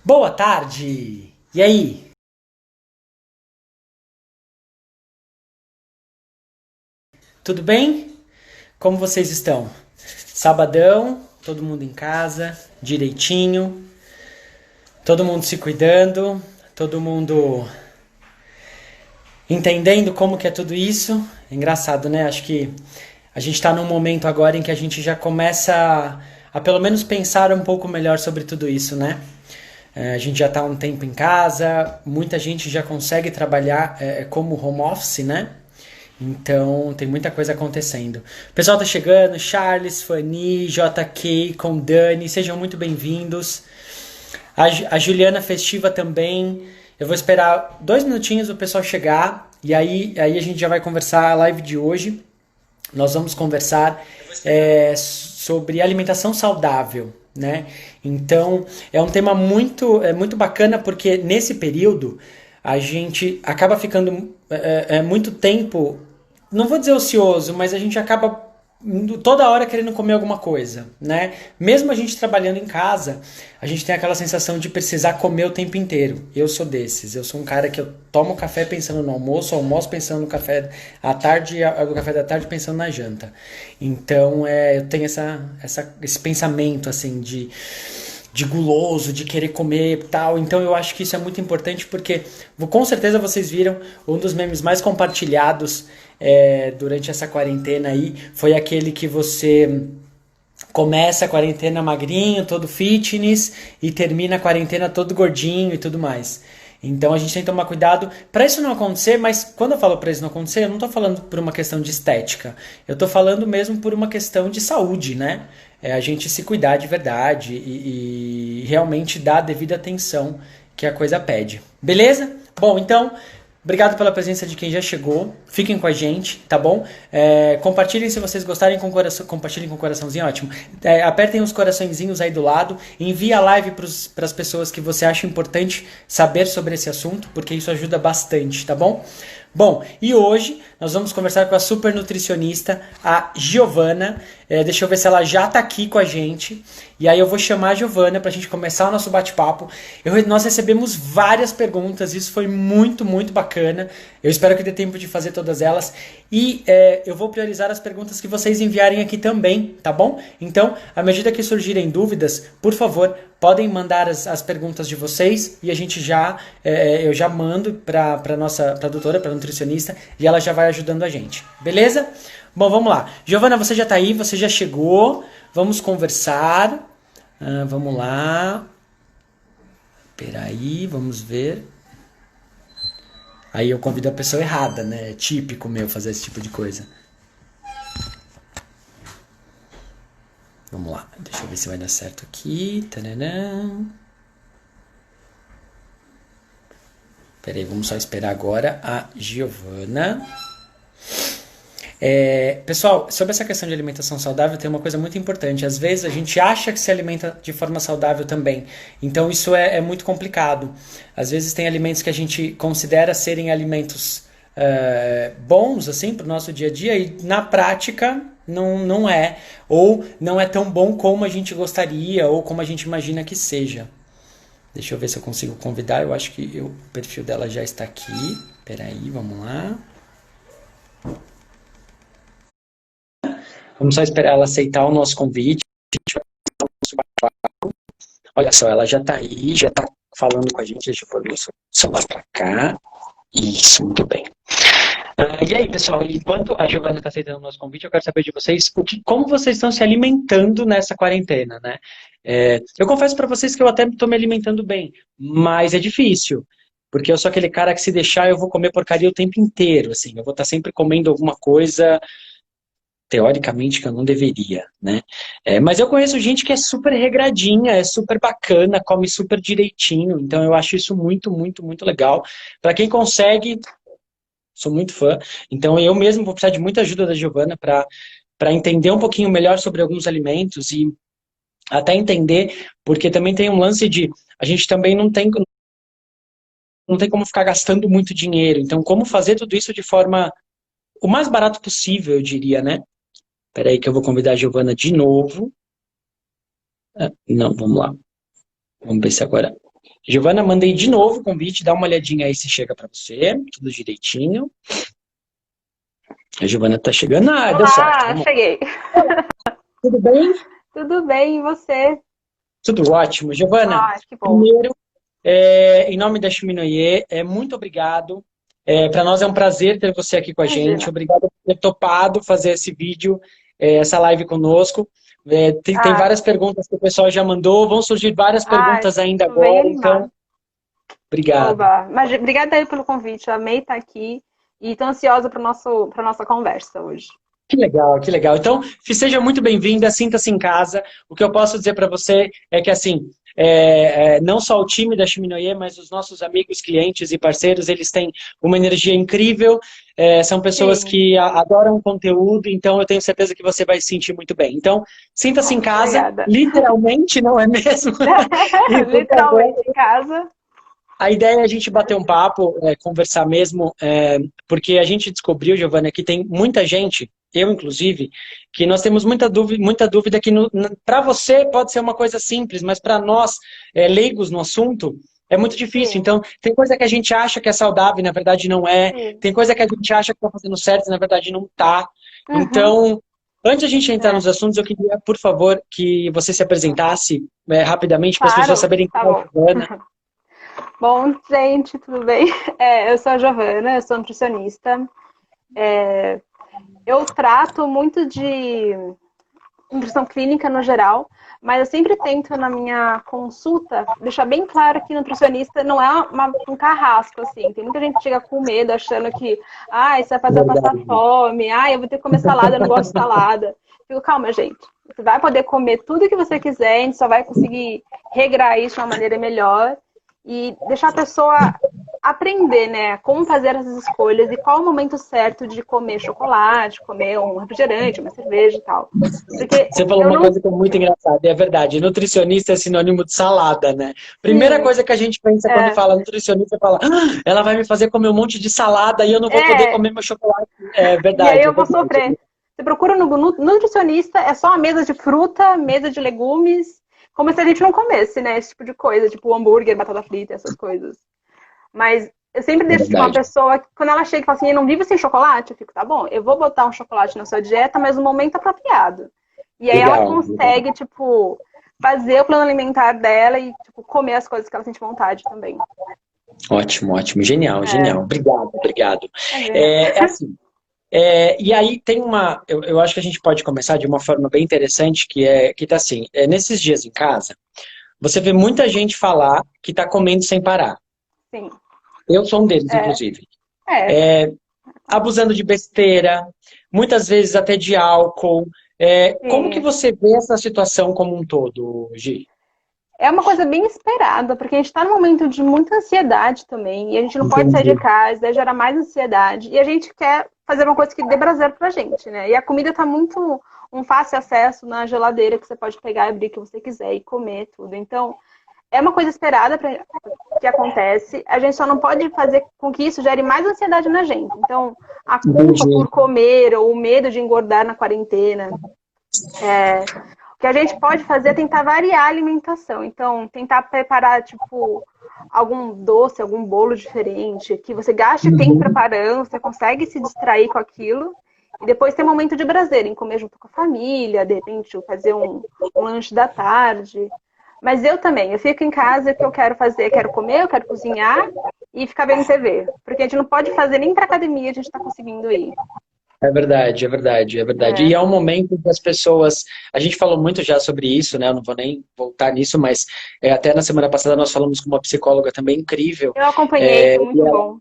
Boa tarde! E aí? Tudo bem? Como vocês estão? Sabadão, todo mundo em casa, direitinho, todo mundo se cuidando, todo mundo entendendo como que é tudo isso. É engraçado, né? Acho que a gente está num momento agora em que a gente já começa a pelo menos pensar um pouco melhor sobre tudo isso, né? A gente já está há um tempo em casa, muita gente já consegue trabalhar como home office, né? Então tem muita coisa acontecendo. O pessoal tá chegando, Charles, Fanny, JK, com Dani, sejam muito bem-vindos. A Juliana Festiva também. Eu vou esperar 2 minutinhos o pessoal chegar e aí a gente já vai conversar a live de hoje. Nós vamos conversar sobre alimentação saudável, né? Então é um tema muito bacana porque nesse período a gente acaba ficando muito tempo, não vou dizer ocioso, mas a gente acaba toda hora querendo comer alguma coisa, né? Mesmo a gente trabalhando em casa, a gente tem aquela sensação de precisar comer o tempo inteiro. Eu sou desses. Eu sou um cara que eu tomo café pensando no almoço, almoço pensando no café à tarde, o café da tarde pensando na janta. Então, eu tenho esse pensamento assim de guloso, de querer comer e tal. Então eu acho que isso é muito importante porque com certeza vocês viram um dos memes mais compartilhados durante essa quarentena aí foi aquele que você começa a quarentena magrinho, todo fitness e termina a quarentena todo gordinho e tudo mais. Então a gente tem que tomar cuidado para isso não acontecer, mas quando eu falo para isso não acontecer, eu não estou falando por uma questão de estética, eu estou falando mesmo por uma questão de saúde, né? A gente se cuidar de verdade e realmente dar a devida atenção que a coisa pede. Beleza? Bom, então, obrigado pela presença de quem já chegou. Fiquem com a gente, tá bom? Compartilhem se vocês gostarem com o coração. Compartilhem com o coraçãozinho, ótimo. Apertem os coraçõezinhos aí do lado. Envie a live para as pessoas que você acha importante saber sobre esse assunto, porque isso ajuda bastante, tá bom? Bom, e hoje nós vamos conversar com a super nutricionista, a Giovana. Deixa eu ver se ela já está aqui com a gente. E aí eu vou chamar a Giovana para a gente começar o nosso bate-papo. Nós recebemos várias perguntas, isso foi muito bacana. Eu espero que dê tempo de fazer todas elas. E eu vou priorizar as perguntas que vocês enviarem aqui também, tá bom? Então, à medida que surgirem dúvidas, por favor, podem mandar as perguntas de vocês e a gente eu já mando para a doutora, para a nutricionista, e ela já vai ajudando a gente. Beleza? Bom, vamos lá. Giovana, você já está aí, você já chegou. Vamos conversar. Vamos lá. Peraí, vamos ver. Aí eu convido a pessoa errada, né? É típico meu fazer esse tipo de coisa. Vamos lá. Deixa eu ver se vai dar certo aqui. Tararam. Peraí, vamos só esperar agora a Giovana. Pessoal, sobre essa questão de alimentação saudável tem uma coisa muito importante. Às vezes a gente acha que se alimenta de forma saudável também. Então isso é muito complicado. Às vezes tem alimentos que a gente considera serem alimentos bons assim para o nosso dia a dia e na prática não é. Ou não é tão bom como a gente gostaria ou como a gente imagina que seja. Deixa eu ver se eu consigo convidar. Eu acho que o perfil dela já está aqui. Peraí, vamos lá. Vamos só esperar ela aceitar o nosso convite. Olha só, ela já está aí, já está falando com a gente. Deixa eu pôr meu celular para cá. Isso, muito bem. E aí, pessoal, enquanto a Giovana está aceitando o nosso convite, eu quero saber de vocês como vocês estão se alimentando nessa quarentena, né? Eu confesso para vocês que eu até estou me alimentando bem, mas é difícil. Porque eu sou aquele cara que se deixar eu vou comer porcaria o tempo inteiro, assim. Eu vou estar sempre comendo alguma coisa teoricamente que eu não deveria, né? Mas eu conheço gente que é super regradinha, é super bacana, come super direitinho, então eu acho isso muito legal. Para quem consegue, sou muito fã, então eu mesmo vou precisar de muita ajuda da Giovana para entender um pouquinho melhor sobre alguns alimentos e até entender, porque também tem um lance de, a gente também não tem como ficar gastando muito dinheiro, então como fazer tudo isso de forma o mais barato possível, eu diria, né? Espera aí que eu vou convidar a Giovana de novo. Não, vamos lá. Vamos ver se agora Giovana, mandei de novo o convite, dá uma olhadinha aí se chega para você, tudo direitinho. A Giovana tá chegando. Ah, deu certo. Olá, cheguei. Tudo bem? Tudo bem, e você? Tudo ótimo. Giovana, Ah, que bom. primeiro, em nome da Chiminoye, muito obrigado. Para nós é um prazer ter você aqui com a gente. Imagina. Obrigado por ter topado fazer esse vídeo, essa live conosco. Tem Ah, várias perguntas que o pessoal já mandou, vão surgir várias perguntas ainda tô bem agora, então, animada. obrigado. Oba. Mas obrigada aí pelo convite. Eu amei estar aqui e tô ansiosa para nossa conversa hoje. Que legal, que legal. Então, seja muito bem-vinda, sinta-se em casa. O que eu posso dizer para você é que, assim, não só o time da Chiminoye, mas os nossos amigos, clientes e parceiros, eles têm uma energia incrível, são pessoas Sim. que adoram conteúdo, então eu tenho certeza que você vai se sentir muito bem. Então, sinta-se em Ah, casa, obrigada. literalmente, não é mesmo? E, por favor, Literalmente em casa. a ideia é a gente bater um papo, conversar mesmo, porque a gente descobriu, Giovana, que tem muita gente, eu inclusive, que nós temos muita dúvida que para você pode ser uma coisa simples, mas para nós, leigos no assunto, é muito difícil. Sim, Então, tem coisa que a gente acha que é saudável, e na verdade não é. sim. Tem coisa que a gente acha que está fazendo certo, e na verdade não está. Uhum. Então, antes de a gente entrar É, nos assuntos, eu queria, por favor, que você se apresentasse rapidamente para as pessoas claro, saberem quem tá é a bom. Giovana. Bom, gente, tudo bem? Eu sou a Giovana, eu sou nutricionista. Eu trato muito de nutrição clínica no geral, mas eu sempre tento na minha consulta deixar bem claro que nutricionista não é um carrasco, assim. Tem muita gente que chega com medo, achando que, isso vai fazer eu passar Verdade. fome, eu vou ter que comer salada, eu não gosto de salada. Eu fico, calma, gente. Você vai poder comer tudo que você quiser, a gente só vai conseguir regrar isso de uma maneira melhor e deixar a pessoa aprender, né, como fazer essas escolhas e qual o momento certo de comer chocolate, comer um refrigerante, uma cerveja e tal. Porque Você falou eu uma não. coisa que é muito engraçada, e é verdade. Nutricionista é sinônimo de salada, né? Primeira Sim, coisa que a gente pensa quando é. fala nutricionista, fala, ela vai me fazer comer um monte de salada e eu não vou poder É, comer meu chocolate. É e aí verdade, é eu vou verdade. sofrer. Você procura no nutricionista, é só uma mesa de fruta, mesa de legumes, como se a gente não comesse, né? Esse tipo de coisa, tipo hambúrguer, batata frita, essas coisas. Mas eu sempre É deixo, tipo, uma verdade. pessoa, quando ela chega e fala assim, eu não vivo sem chocolate, eu fico, tá bom, eu vou botar um chocolate na sua dieta, mas no momento apropriado. E aí ela Legal, legal. consegue, tipo, fazer o plano alimentar dela e, tipo, comer as coisas que ela sente vontade também. Ótimo, ótimo. Genial, É, genial. Obrigado, obrigado. imagina. É assim, e aí tem eu acho que a gente pode começar de uma forma bem interessante, que tá assim, nesses dias em casa, você vê muita gente falar que está comendo sem parar. Sim. Eu sou um deles, É, inclusive. é, Abusando de besteira, muitas vezes até de álcool. Como que sim. você vê essa situação como um todo, Gi? É uma coisa bem esperada, porque a gente está num momento de muita ansiedade também, e a gente não pode sair de Entendi. casa, daí gera mais ansiedade, e a gente quer fazer uma coisa que dê prazer pra gente, né? E a comida tá muito um fácil acesso na geladeira, que você pode pegar e abrir o que você quiser e comer tudo. Então, é uma coisa esperada que acontece, a gente só não pode fazer com que isso gere mais ansiedade na gente. Então, a culpa Entendi. por comer ou o medo de engordar na quarentena, o que a gente pode fazer é tentar variar a alimentação. Então, tentar preparar, tipo, algum doce, algum bolo diferente, que você gaste tempo Uhum. preparando, você consegue se distrair com aquilo. E depois tem um momento de prazer, em comer junto com a família, de repente fazer um lanche da tarde. Mas eu também, eu fico em casa, o que eu quero fazer, quero comer, eu quero cozinhar e ficar vendo TV. Porque a gente não pode fazer nem para academia, a gente está conseguindo ir. É verdade, é verdade, é verdade. E É, é um momento que as pessoas. A gente falou muito já sobre isso, né? Eu não vou nem voltar nisso, mas até na semana passada nós falamos com uma psicóloga também incrível. eu acompanhei, é, foi muito bom.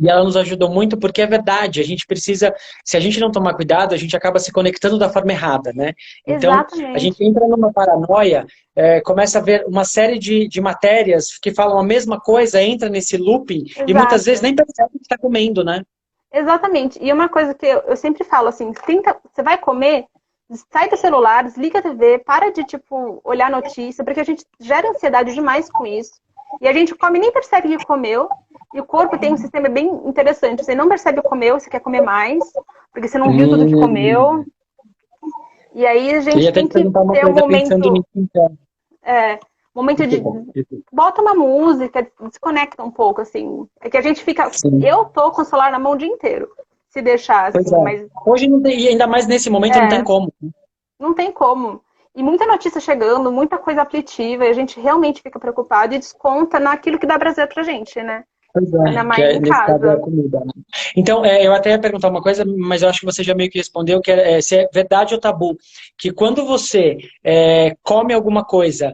E ela nos ajudou muito porque é verdade, a gente precisa, se a gente não tomar cuidado, a gente acaba se conectando da forma errada, né? Então, a gente Exatamente, entra numa paranoia, começa a ver uma série de matérias que falam a mesma coisa, entra nesse looping e muitas vezes exato. nem percebe que está comendo, né? Exatamente. E uma coisa que eu sempre falo assim, tenta, você vai comer, sai do celular, desliga a TV, para de tipo olhar notícia, porque a gente gera ansiedade demais com isso. E a gente come e nem percebe que comeu. E o corpo tem um sistema bem interessante. Você não percebe que comeu, você quer comer mais, porque você não viu tudo que comeu. Hum, E aí a eu ia gente até tem te que perguntar uma ter um coisa pensando momento, nisso, então. Momento Muito de... bom. Bota uma música, desconecta um pouco, assim. É que a gente fica... Sim. Eu tô com o celular na mão o dia inteiro, se deixar, Pois assim, é. mas... Hoje não tem, e ainda mais nesse momento não tem É, como. não tem como. E muita notícia chegando, muita coisa aflitiva, e a gente realmente fica preocupado e desconta naquilo que dá prazer pra gente, né? Pois Ainda é, que mais em nesse caso é a casa. comida, né? Então, eu até ia perguntar uma coisa, mas eu acho que você já meio que respondeu, que se é verdade ou tabu, que quando você come alguma coisa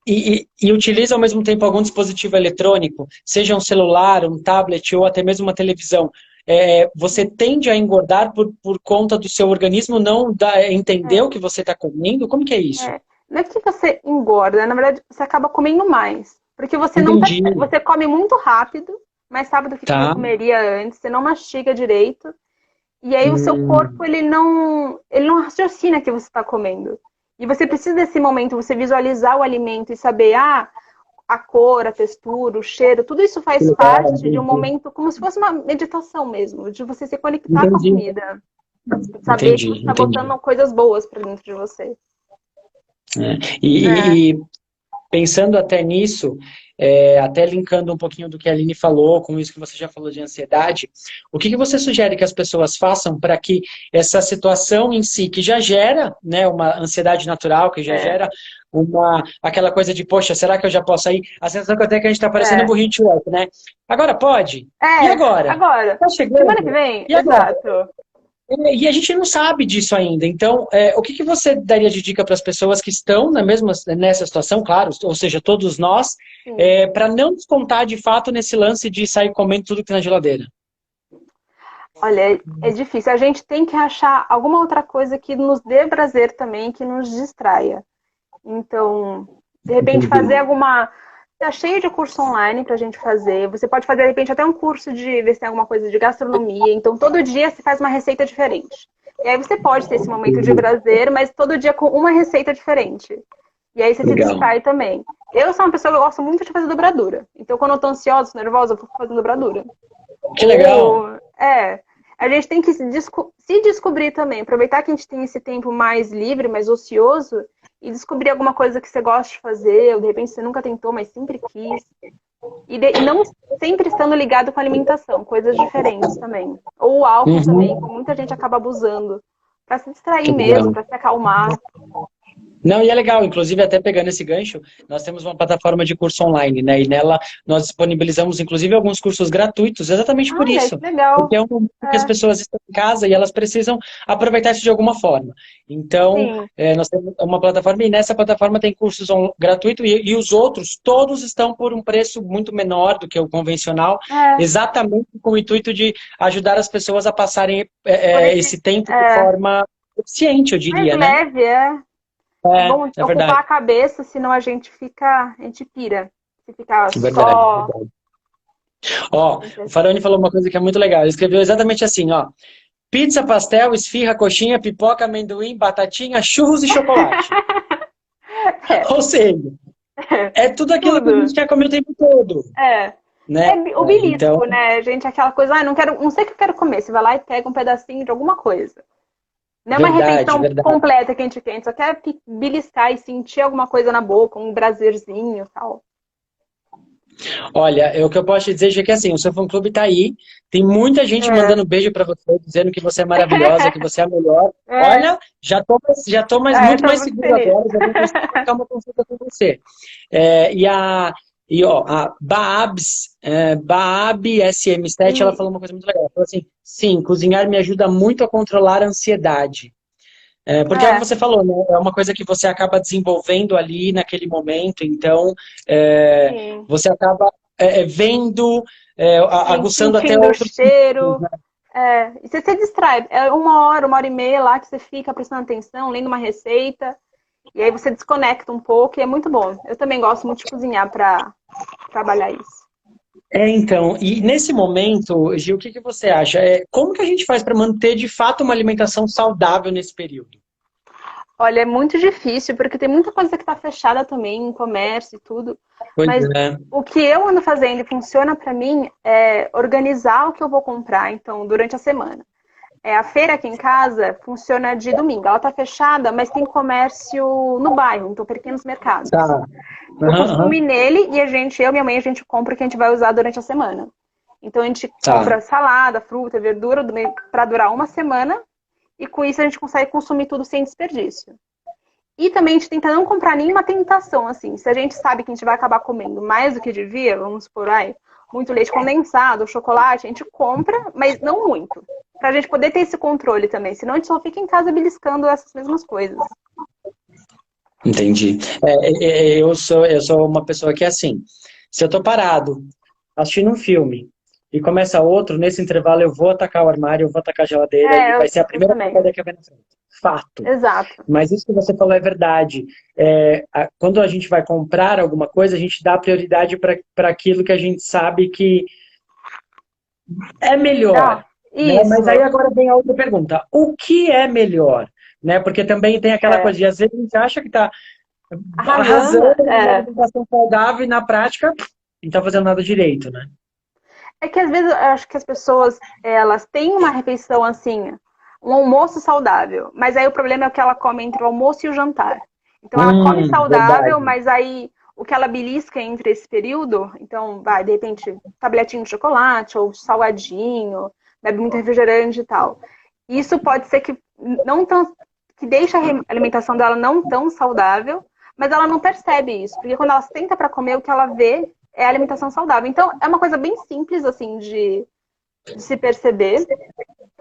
e utiliza ao mesmo tempo algum dispositivo eletrônico, seja um celular, um tablet ou até mesmo uma televisão, você tende a engordar por conta do seu organismo não entender o É, que você está comendo? Como que é isso? é. Não é que você engorda, na verdade, você acaba comendo mais. Porque você não Entendi, você come muito rápido, mais rápido do que você tá? comeria antes, você não mastiga direito, e aí o seu corpo Hum, ele não raciocina que você está comendo. E você precisa desse momento, você visualizar o alimento e saber, a cor, a textura, o cheiro, tudo isso que faz legal, parte de um entendi. momento como se fosse uma meditação mesmo, de você se conectar com a Entendi, comida, saber que entendi, você está entendi. botando coisas boas para dentro de você. É. É, E pensando até nisso, até linkando um pouquinho do que a Aline falou, com isso que você já falou de ansiedade, o que você sugere que as pessoas façam para que essa situação em si, que já gera, né, uma ansiedade natural, que já é, gera aquela coisa de, poxa, será que eu já posso sair? A sensação que eu tenho é que a gente está parecendo um é, burrinho de chueco, né? Agora pode? E agora? agora, Tá semana que chegando? vem, E agora? exato. E a gente não sabe disso ainda. Então, o que você daria de dica para as pessoas que estão nessa situação, claro, ou seja, todos nós, Sim. para não descontar de fato nesse lance de sair comendo tudo que tem na geladeira? Olha, é difícil. A gente tem que achar alguma outra coisa que nos dê prazer também, que nos distraia. Então, de repente, Entendi. fazer alguma. Tá cheio de curso online pra gente fazer. Você pode fazer, de repente, até um curso de ver se tem alguma coisa de gastronomia. Então, todo dia você faz uma receita diferente. E aí você pode ter esse momento de Entendi. prazer, mas todo dia com uma receita diferente. E aí você se Legal. distrai também. Eu sou uma pessoa que gosto muito de fazer dobradura. Então, quando eu tô ansiosa, nervosa, eu fico fazendo dobradura. Que legal. Ou, a gente tem que se descobrir também, aproveitar que a gente tem esse tempo mais livre, mais ocioso, e descobrir alguma coisa que você gosta de fazer, ou de repente você nunca tentou, mas sempre quis. E não sempre estando ligado com a alimentação, coisas diferentes também. Ou o álcool também, que Uhum. muita gente acaba abusando, para se distrair Que mesmo, legal. para se acalmar. Não, e é legal, inclusive até pegando esse gancho, nós temos uma plataforma de curso online, né? E nela nós disponibilizamos, inclusive, alguns cursos gratuitos, exatamente por Olha, isso. que legal. Porque é um momento que as É, pessoas estão em casa e elas precisam aproveitar isso de alguma forma. Então, sim. nós temos uma plataforma e nessa plataforma tem cursos gratuitos e os outros, todos estão por um preço muito menor do que o convencional, É, exatamente com o intuito de ajudar as pessoas a passarem por esse esse. tempo de É, forma eficiente, eu mais diria, né? leve, é. É bom É ocupar verdade. a cabeça, senão a gente pira. Se ficar Verdade, só. verdade. Ó, o Faroni falou uma coisa que é muito legal. Ele escreveu exatamente assim, ó. Pizza, pastel, esfirra, coxinha, pipoca, amendoim, batatinha, churros e chocolate. É, Ou seja, é tudo aquilo que a gente tudo. quer comer o tempo todo, É. né? O belisco, Então, né, gente? Aquela coisa, não quero, não sei o que eu quero comer. Você vai lá e pega um pedacinho de alguma coisa. Não é uma verdade, refeição verdade. completa, quente, quente. Só quer beliscar e sentir alguma coisa na boca, um prazerzinho e tal. Olha, o que eu posso te dizer é que assim, o seu fã-clube tá aí, tem muita gente É. mandando beijo pra você, dizendo que você é maravilhosa, que você é a melhor. É, Olha, já tô eu muito tô mais muito seguro feliz. agora, já vou conseguir marcar uma consulta com você. É, a Baab SM7, ela falou E, uma coisa muito legal. Ela falou assim, sim, cozinhar me ajuda muito a controlar a ansiedade. Porque é o que é, você falou, né? É uma coisa que você acaba desenvolvendo ali naquele momento, então sim. você acaba vendo, Sim, aguçando até sentindo o outros sentidos, cheiro. né? E você se distrai. É uma hora e meia lá que você fica prestando atenção, lendo uma receita. E aí você desconecta um pouco e é muito bom. Eu também gosto muito de cozinhar para trabalhar isso. Então, e nesse momento, Gil, o que você acha? Como que a gente faz para manter de fato uma alimentação saudável nesse período? Olha, é muito difícil, porque tem muita coisa que está fechada também, em comércio e tudo. Pois Mas é. o que eu ando fazendo e funciona para mim é organizar o que eu vou comprar, então, durante a semana. A feira aqui em casa funciona de domingo. Ela está fechada, mas tem comércio no bairro, então pequenos mercados. Tá. eu Aham, costumo aham. ir nele e eu e minha mãe, a gente compra o que a gente vai usar durante a semana. Então a gente Tá. compra salada, fruta, verdura para durar uma semana e com isso a gente consegue consumir tudo sem desperdício. E também a gente tenta não comprar nenhuma tentação, assim. Se a gente sabe que a gente vai acabar comendo mais do que devia, vamos supor, ai, muito leite condensado, chocolate, a gente compra, mas não muito. Pra gente poder ter esse controle também. Senão a gente só fica em casa beliscando essas mesmas coisas. Entendi. Eu sou uma pessoa que é assim, se eu tô parado assistindo um filme e começa outro, nesse intervalo eu vou atacar o armário, eu vou atacar a geladeira e É, vai ser a eu primeira também. coisa que eu ver na frente. Fato. Exato. Mas isso que você falou é verdade. Quando a gente vai comprar alguma coisa, a gente dá prioridade para aquilo que a gente sabe que é melhor, Ah, né? Mas aí isso. agora vem a outra pergunta: o que é melhor? Né? Porque também tem aquela É. coisa de às vezes a gente acha que está Arrasando, arrasando numa é. alimentação saudável e na prática não está fazendo nada direito, né? É que às vezes eu acho que as pessoas, elas têm uma refeição assim, um almoço saudável, mas aí o problema é o que ela come entre o almoço e o jantar. Então ela come saudável, Verdade. mas aí o que ela belisca entre esse período, então vai, de repente, tabletinho de chocolate ou salgadinho, bebe muito refrigerante e tal. Isso pode ser que não tão, que deixa a alimentação dela não tão saudável, mas ela não percebe isso, porque quando ela senta para comer, o que ela vê é a alimentação saudável. Então, é uma coisa bem simples, assim, de se perceber.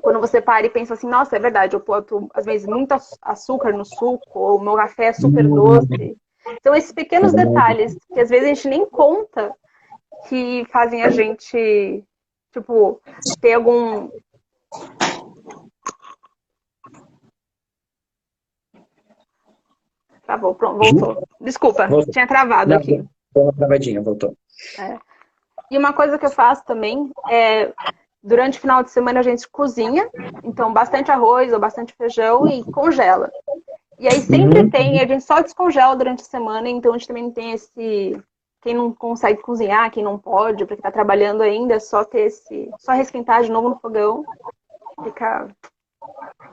Quando você para e pensa assim, nossa, é verdade, eu boto, às vezes, muito açúcar no suco, ou o meu café é super doce. Então, esses pequenos detalhes, que às vezes a gente nem conta, que fazem a gente, tipo, ter algum... Travou, pronto, voltou. Desculpa, Voltou. tinha travado Não, aqui. deu uma travadinha, voltou. É. E uma coisa que eu faço também é, durante o final de semana a gente cozinha, então bastante arroz ou bastante feijão e congela. E aí sempre Uhum. tem, a gente só descongela durante a semana, então a gente também não tem esse. Quem não consegue cozinhar, quem não pode, porque está trabalhando ainda, é só ter esse. Só resquentar de novo no fogão. Fica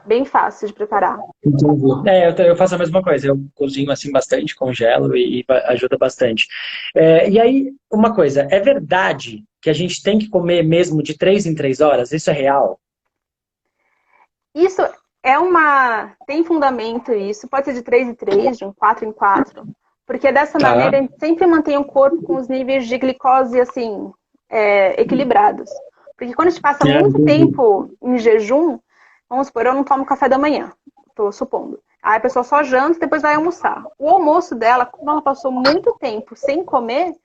bem fácil de preparar. Entendi. Eu faço a mesma coisa. Eu cozinho assim bastante, congelo e ajuda bastante. E aí, uma coisa, é verdade que a gente tem que comer mesmo de 3 em 3 horas? Isso é real? Isso é uma. Tem fundamento isso, pode ser de 3 em 3, de um 4 em 4, porque dessa Tá. maneira a gente sempre mantém o corpo com os níveis de glicose assim, equilibrados. Porque quando a gente passa muito Entendi. tempo em jejum, vamos supor, eu não tomo café da manhã, estou supondo. Aí a pessoa só janta e depois vai almoçar. O almoço dela, como ela passou muito tempo sem comer,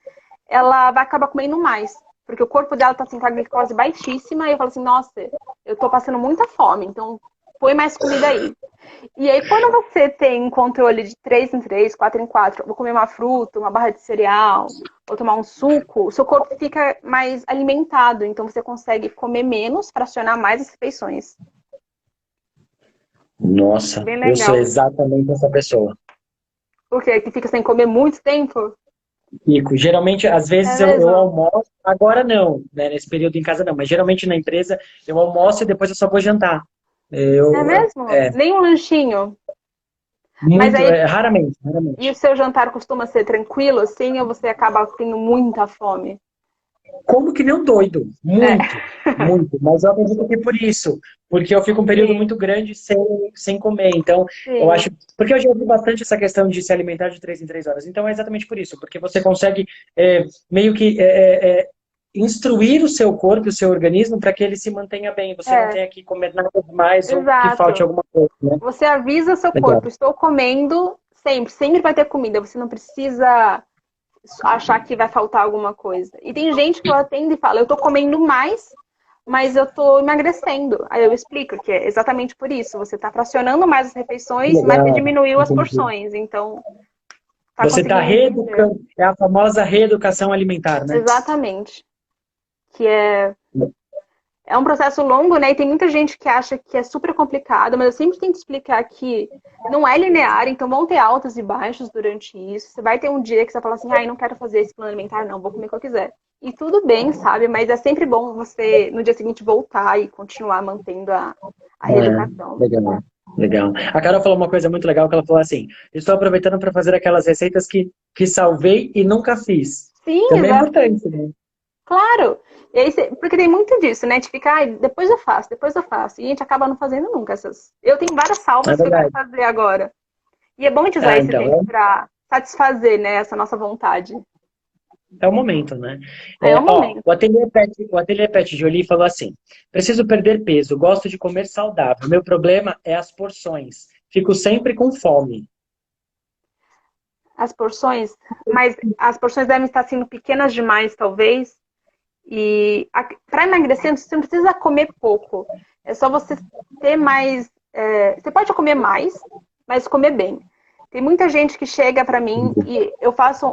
ela vai acabar comendo mais. Porque o corpo dela tá assim, com a glicose baixíssima, e eu falo assim, nossa, eu tô passando muita fome, então põe mais comida aí. E aí, quando você tem um controle de 3 em 3, 4 em 4, vou comer uma fruta, uma barra de cereal, ou tomar um suco, o seu corpo fica mais alimentado, então você consegue comer menos, fracionar mais as refeições. Nossa, Bem eu sou legal. exatamente essa pessoa. O quê? Que fica sem comer muito tempo? Pico. Geralmente, às É vezes eu mesmo? almoço, agora não, né? Nesse período em casa não, mas geralmente na empresa eu almoço e depois eu só vou jantar. É mesmo? Nem um lanchinho. Mas Muito, aí, raramente, e o raramente. seu jantar costuma ser tranquilo assim, ou você acaba tendo muita fome? Como que não doido? É. Muito, muito. Mas eu acredito que por isso, porque eu fico um período Sim, muito grande sem comer. Então, eu sim. acho. Porque eu já ouvi bastante essa questão de se alimentar de 3 em 3 horas. Então, é exatamente por isso, porque você consegue meio que instruir o seu corpo, o seu organismo, para que ele se mantenha bem. Você não É, tenha que comer nada demais ou que falte exato. alguma coisa, né? Você avisa seu Legal. corpo, estou comendo sempre, sempre vai ter comida. Você não precisa achar que vai faltar alguma coisa. E tem gente que eu atendo e fala, eu estou comendo mais, mas eu estou emagrecendo. Aí eu explico que é exatamente por isso. Você está fracionando mais as refeições, mas você Legal. diminuiu as Entendi. porções. Então, está Você está conseguindo entender. reeducando, é a famosa reeducação alimentar, né? Exatamente. Que é um processo longo, né? E tem muita gente que acha que é super complicado, mas eu sempre tento explicar que não é linear, então vão ter altos e baixos durante isso. Você vai ter um dia que você fala assim, ai, não quero fazer esse plano alimentar, não, vou comer o que eu quiser. E tudo bem, sabe? Mas é sempre bom você, no dia seguinte, voltar e continuar mantendo a É, reeducação. legal. Legal. A Carol falou uma coisa muito legal, que ela falou assim, estou aproveitando para fazer aquelas receitas que salvei e nunca fiz. Sim, Também é exato. importante, né? Claro. E aí, porque tem muito disso, né? De ficar, "Ai, depois eu faço, depois eu faço." E a gente acaba não fazendo nunca essas. Eu tenho várias É salvas que eu quero verdade. fazer agora. E é bom a gente usar Ah, esse tempo então, para satisfazer, né, essa nossa vontade. é o momento, né? Aí é o Ó, momento. O Ateliê Pet Jolie falou assim, preciso perder peso, gosto de comer saudável. Meu problema é as porções. Fico sempre com fome. As porções, mas as porções devem estar sendo pequenas demais, talvez. E para emagrecer, você não precisa comer pouco. É só você ter mais. Você pode comer mais, mas comer bem. Tem muita gente que chega para mim e eu faço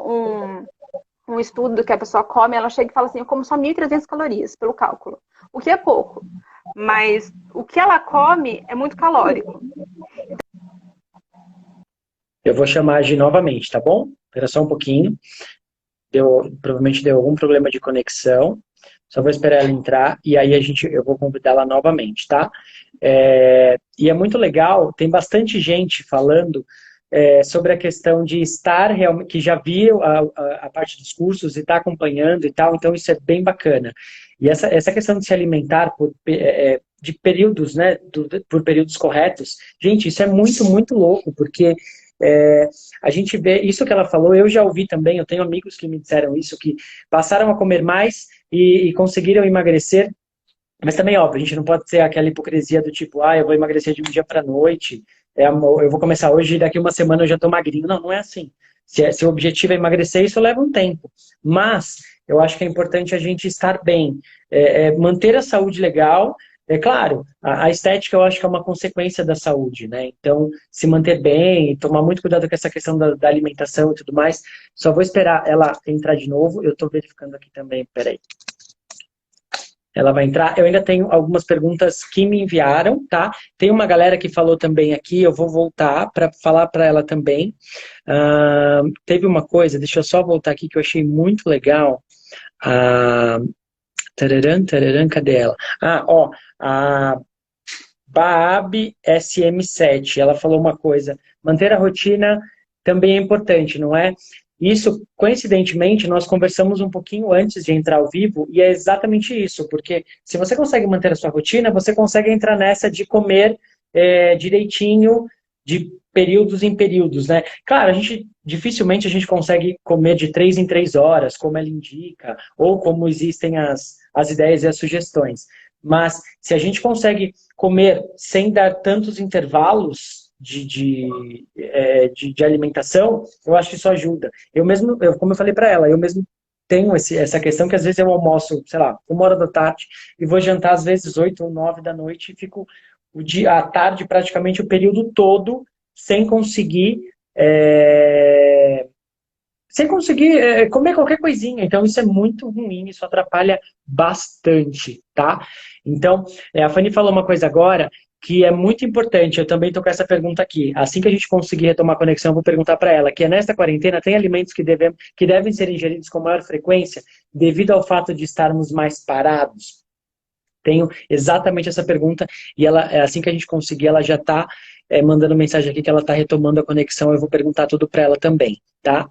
um estudo que a pessoa come, ela chega e fala assim: eu como só 1.300 calorias, pelo cálculo. O que é pouco. Mas o que ela come é muito calórico. Eu vou chamar a Gi novamente, tá bom? Espera só um pouquinho. Provavelmente deu algum problema de conexão. Só vou esperar ela entrar e aí eu vou convidá-la novamente, tá? E é muito legal, tem bastante gente falando sobre a questão de estar realmente, que já viu a parte dos cursos e está acompanhando e tal, então isso é bem bacana. E essa questão de se alimentar de períodos, né, por períodos corretos, gente, isso é muito, muito louco, porque é, a gente vê, isso que ela falou, eu já ouvi também, eu tenho amigos que me disseram isso, que passaram a comer mais e conseguiram emagrecer, mas também, óbvio, a gente não pode ter aquela hipocrisia do tipo, eu vou emagrecer de um dia para noite, eu vou começar hoje e daqui uma semana eu já estou magrinho. Não, não é assim. Se o objetivo é emagrecer, isso leva um tempo. Mas eu acho que é importante a gente estar bem, manter a saúde legal. É claro, a estética eu acho que é uma consequência da saúde, né? Então, se manter bem, tomar muito cuidado com essa questão da alimentação e tudo mais. Só vou esperar ela entrar de novo. Eu estou verificando aqui também, peraí. Ela vai entrar. Eu ainda tenho algumas perguntas que me enviaram, tá? Tem uma galera que falou também aqui, eu vou voltar para falar para ela também. Teve uma coisa, deixa eu só voltar aqui que eu achei muito legal. Tararam, cadê ela? Ó, a Baab SM7, ela falou uma coisa, manter a rotina também é importante, não é? Isso, coincidentemente, nós conversamos um pouquinho antes de entrar ao vivo, e é exatamente isso, porque se você consegue manter a sua rotina, você consegue entrar nessa de comer direitinho, de períodos em períodos, né? Claro, dificilmente a gente consegue comer de 3 em 3 horas, como ela indica, ou como existem as ideias e as sugestões. Mas se a gente consegue comer sem dar tantos intervalos de alimentação, eu acho que isso ajuda. Como eu falei para ela, eu mesmo tenho essa questão que às vezes eu almoço, sei lá, 1 hora da tarde e vou jantar às vezes 8 ou 9 da noite e fico à tarde praticamente o período todo sem conseguir é, comer qualquer coisinha. Então, isso é muito ruim, isso atrapalha bastante, tá? Então, a Fanny falou uma coisa agora que é muito importante. Eu também estou com essa pergunta aqui. Assim que a gente conseguir retomar a conexão, eu vou perguntar para ela, que é nesta quarentena, tem alimentos que devem ser ingeridos com maior frequência devido ao fato de estarmos mais parados? Tenho exatamente essa pergunta e ela, assim que a gente conseguir, ela já está mandando mensagem aqui que ela está retomando a conexão. Eu vou perguntar tudo para ela também, tá?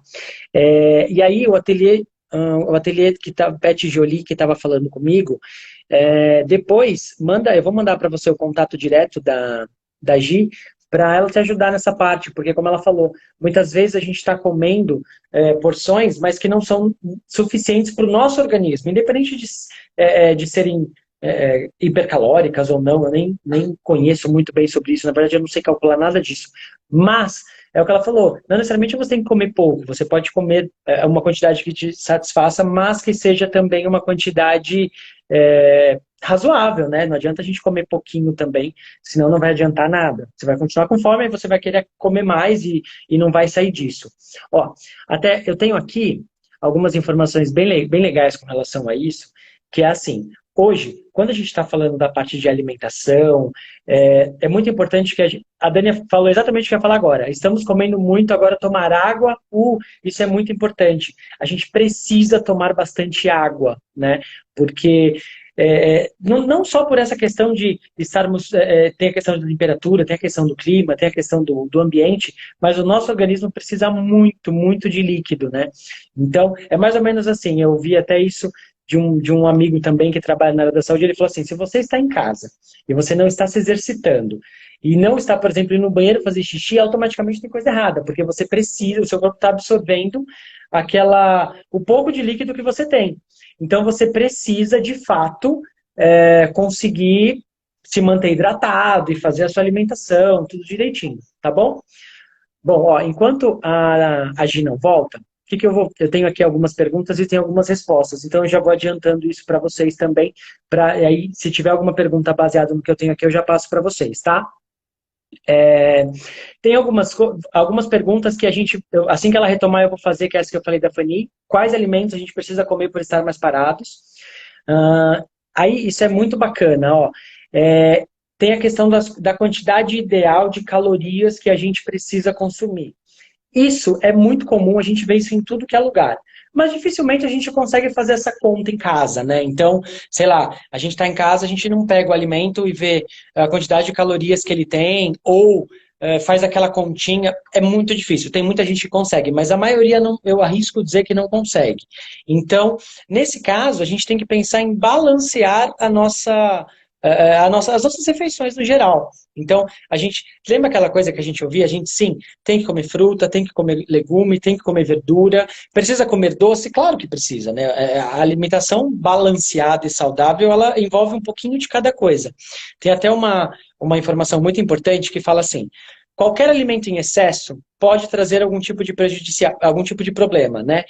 E aí o ateliê que tá, Pet Jolie, que estava falando comigo, depois eu vou mandar para você o contato direto da Gi, para ela te ajudar nessa parte, porque como ela falou, muitas vezes a gente está comendo porções, mas que não são suficientes para o nosso organismo, independente de serem hipercalóricas ou não, eu nem conheço muito bem sobre isso, na verdade eu não sei calcular nada disso, mas é o que ela falou, não necessariamente você tem que comer pouco, você pode comer uma quantidade que te satisfaça, mas que seja também uma quantidade razoável, né? Não adianta a gente comer pouquinho também, senão não vai adiantar nada. Você vai continuar com fome e você vai querer comer mais e não vai sair disso. Ó, até eu tenho aqui algumas informações bem legais com relação a isso, que é assim, hoje, quando a gente está falando da parte de alimentação, é muito importante que a Dani falou exatamente o que eu ia falar agora. Estamos comendo muito, agora tomar água, isso é muito importante. A gente precisa tomar bastante água, né? Porque não só por essa questão de estarmos, tem a questão da temperatura, tem a questão do clima, tem a questão do ambiente, mas o nosso organismo precisa muito, muito de líquido, né? Então, é mais ou menos assim, eu vi até isso de um amigo também que trabalha na área da saúde, ele falou assim, se você está em casa e você não está se exercitando, e não está, por exemplo, indo no banheiro fazer xixi, automaticamente tem coisa errada, porque você precisa, o seu corpo está absorvendo o pouco de líquido que você tem. Então, você precisa, de fato, conseguir se manter hidratado e fazer a sua alimentação, tudo direitinho, tá bom? Bom, ó, enquanto a Gi não volta, o que eu vou? Eu tenho aqui algumas perguntas e tenho algumas respostas, então eu já vou adiantando isso para vocês também, para aí, se tiver alguma pergunta baseada no que eu tenho aqui, eu já passo para vocês, tá? Tem algumas perguntas que assim que ela retomar, eu vou fazer, que é essa que eu falei da Fanny. Quais alimentos a gente precisa comer por estar mais parados? Aí, isso é muito bacana, ó. Tem a questão da quantidade ideal de calorias que a gente precisa consumir. Isso é muito comum, a gente vê isso em tudo que é lugar. Mas dificilmente a gente consegue fazer essa conta em casa, né? Então, sei lá, a gente está em casa, a gente não pega o alimento e vê a quantidade de calorias que ele tem, ou faz aquela continha. É muito difícil. Tem muita gente que consegue, mas a maioria não, eu arrisco dizer que não consegue. Então, nesse caso, a gente tem que pensar em balancear as nossas refeições no geral. Então, a gente lembra aquela coisa que a gente ouvia? A gente sim, tem que comer fruta, tem que comer legume, tem que comer verdura. Precisa comer doce? Claro que precisa, né? A alimentação balanceada e saudável, ela envolve um pouquinho de cada coisa. Tem até uma informação muito importante que fala assim: qualquer alimento em excesso pode trazer algum tipo de algum tipo de problema, né?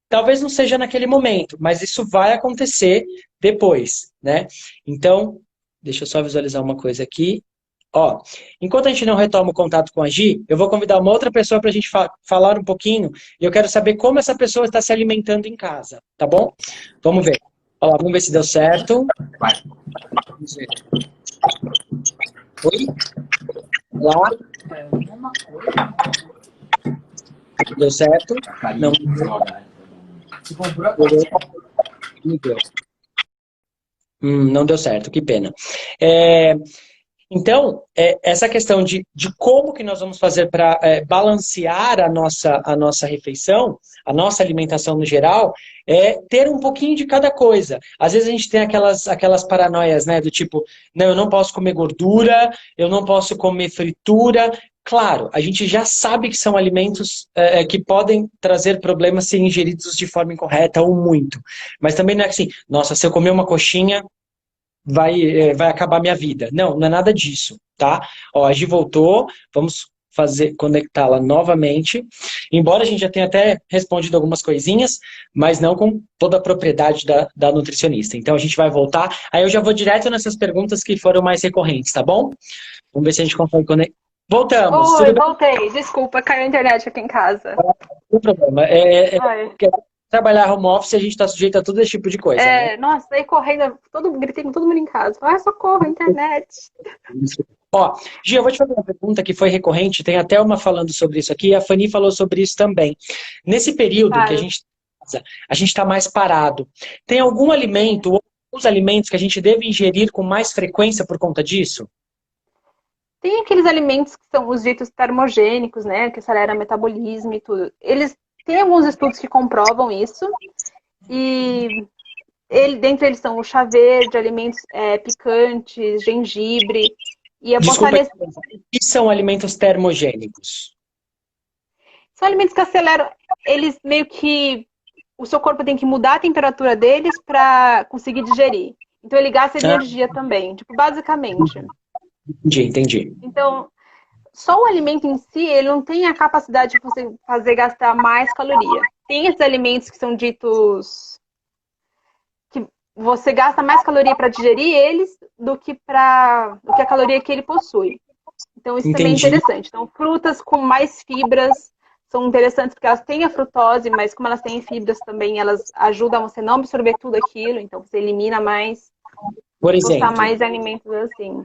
Talvez não seja naquele momento, mas isso vai acontecer depois, né? Então, deixa eu só visualizar uma coisa aqui. Ó, enquanto a gente não retoma o contato com a Gi, eu vou convidar uma outra pessoa para a gente falar um pouquinho, e eu quero saber como essa pessoa está se alimentando em casa, tá bom? Vamos ver. Ó, vamos ver se deu certo. Vamos ver. Oi? Lá. Deu certo? Não. Não deu certo, que pena. Então, essa questão de como que nós vamos fazer para balancear a nossa refeição, a nossa alimentação no geral, é ter um pouquinho de cada coisa. Às vezes a gente tem aquelas paranoias, né, do tipo, não, eu não posso comer gordura, eu não posso comer fritura. Claro, a gente já sabe que são alimentos que podem trazer problemas se ingeridos de forma incorreta ou muito. Mas também não é assim, nossa, se eu comer uma coxinha, vai acabar minha vida. Não, não é nada disso, tá? Ó, a Gi voltou, vamos conectá-la novamente. Embora a gente já tenha até respondido algumas coisinhas, mas não com toda a propriedade da nutricionista. Então a gente vai voltar. Aí eu já vou direto nessas perguntas que foram mais recorrentes, tá bom? Vamos ver se a gente consegue conectar. Voltamos. Oi, voltei. Desculpa, caiu a internet aqui em casa. Não tem problema. Trabalhar home office, a gente está sujeito a todo esse tipo de coisa, né? Nossa, aí correndo, gritei com todo mundo em casa. Socorro, internet. Ó, Gia, eu vou te fazer uma pergunta que foi recorrente, tem até uma falando sobre isso aqui, a Fanny falou sobre isso também. Nesse período que a gente está mais parado, tem algum alimento ou alguns alimentos que a gente deve ingerir com mais frequência por conta disso? Tem aqueles alimentos que são os ditos termogênicos, né? Que acelera o metabolismo e tudo. Tem alguns estudos que comprovam isso. E dentre eles são o chá verde, alimentos picantes, gengibre. E Desculpa, o que são alimentos termogênicos? São alimentos que aceleram. Eles meio que... O seu corpo tem que mudar a temperatura deles para conseguir digerir. Então ele gasta energia também. Tipo, basicamente. Entendi. Então, só o alimento em si, ele não tem a capacidade de você fazer gastar mais caloria. Tem esses alimentos que são ditos que você gasta mais caloria para digerir eles do que a caloria que ele possui. Então isso também é interessante. Então frutas com mais fibras são interessantes porque elas têm a frutose, mas como elas têm fibras também, elas ajudam você a não absorver tudo aquilo, então você elimina mais. Por exemplo, gostar mais de alimentos assim.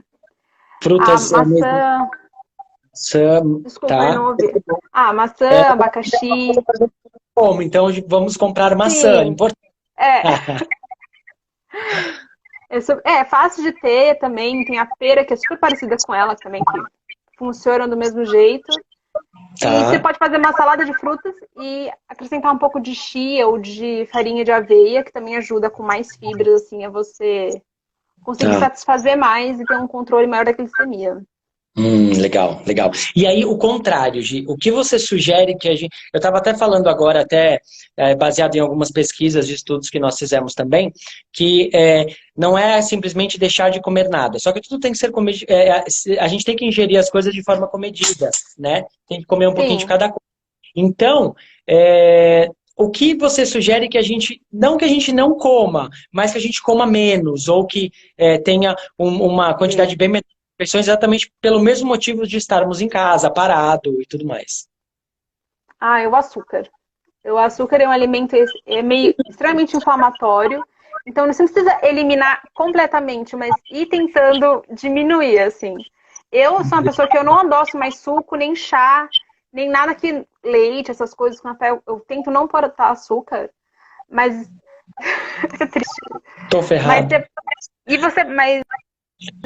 Frutas maçã. Desculpa, tá. eu não ouvi. Maçã, abacaxi. Como? Então vamos comprar maçã. Sim. Importante. É fácil de ter também. Tem a pera, que é super parecida com ela também, que funciona do mesmo jeito. E você Tá, pode fazer uma salada de frutas e acrescentar um pouco de chia ou de farinha de aveia, que também ajuda com mais fibras, assim, a você conseguir tá. satisfazer mais e ter um controle maior da glicemia. Legal, legal. E aí, o contrário, Gi, o que você sugere que a gente. Eu estava até falando agora, até baseado em algumas pesquisas de estudos que nós fizemos também, que não é simplesmente deixar de comer nada, só que tudo tem que ser comedido. A gente tem que ingerir as coisas de forma comedida, né? Tem que comer um pouquinho de Sim, cada coisa. Então, o que você sugere que a gente, não que a gente não coma, mas que a gente coma menos, ou que tenha uma quantidade sim. bem menor de refeições, exatamente pelo mesmo motivo de estarmos em casa, parado e tudo mais. Ah, é o açúcar. O açúcar é um alimento meio extremamente inflamatório. Então, você não precisa eliminar completamente, mas ir tentando diminuir, assim. Eu sou uma pessoa que eu não adoço mais suco, nem chá, nem nada que leite, essas coisas com café. Eu tento não botar açúcar, mas é triste. Tô Mas ferrado. mas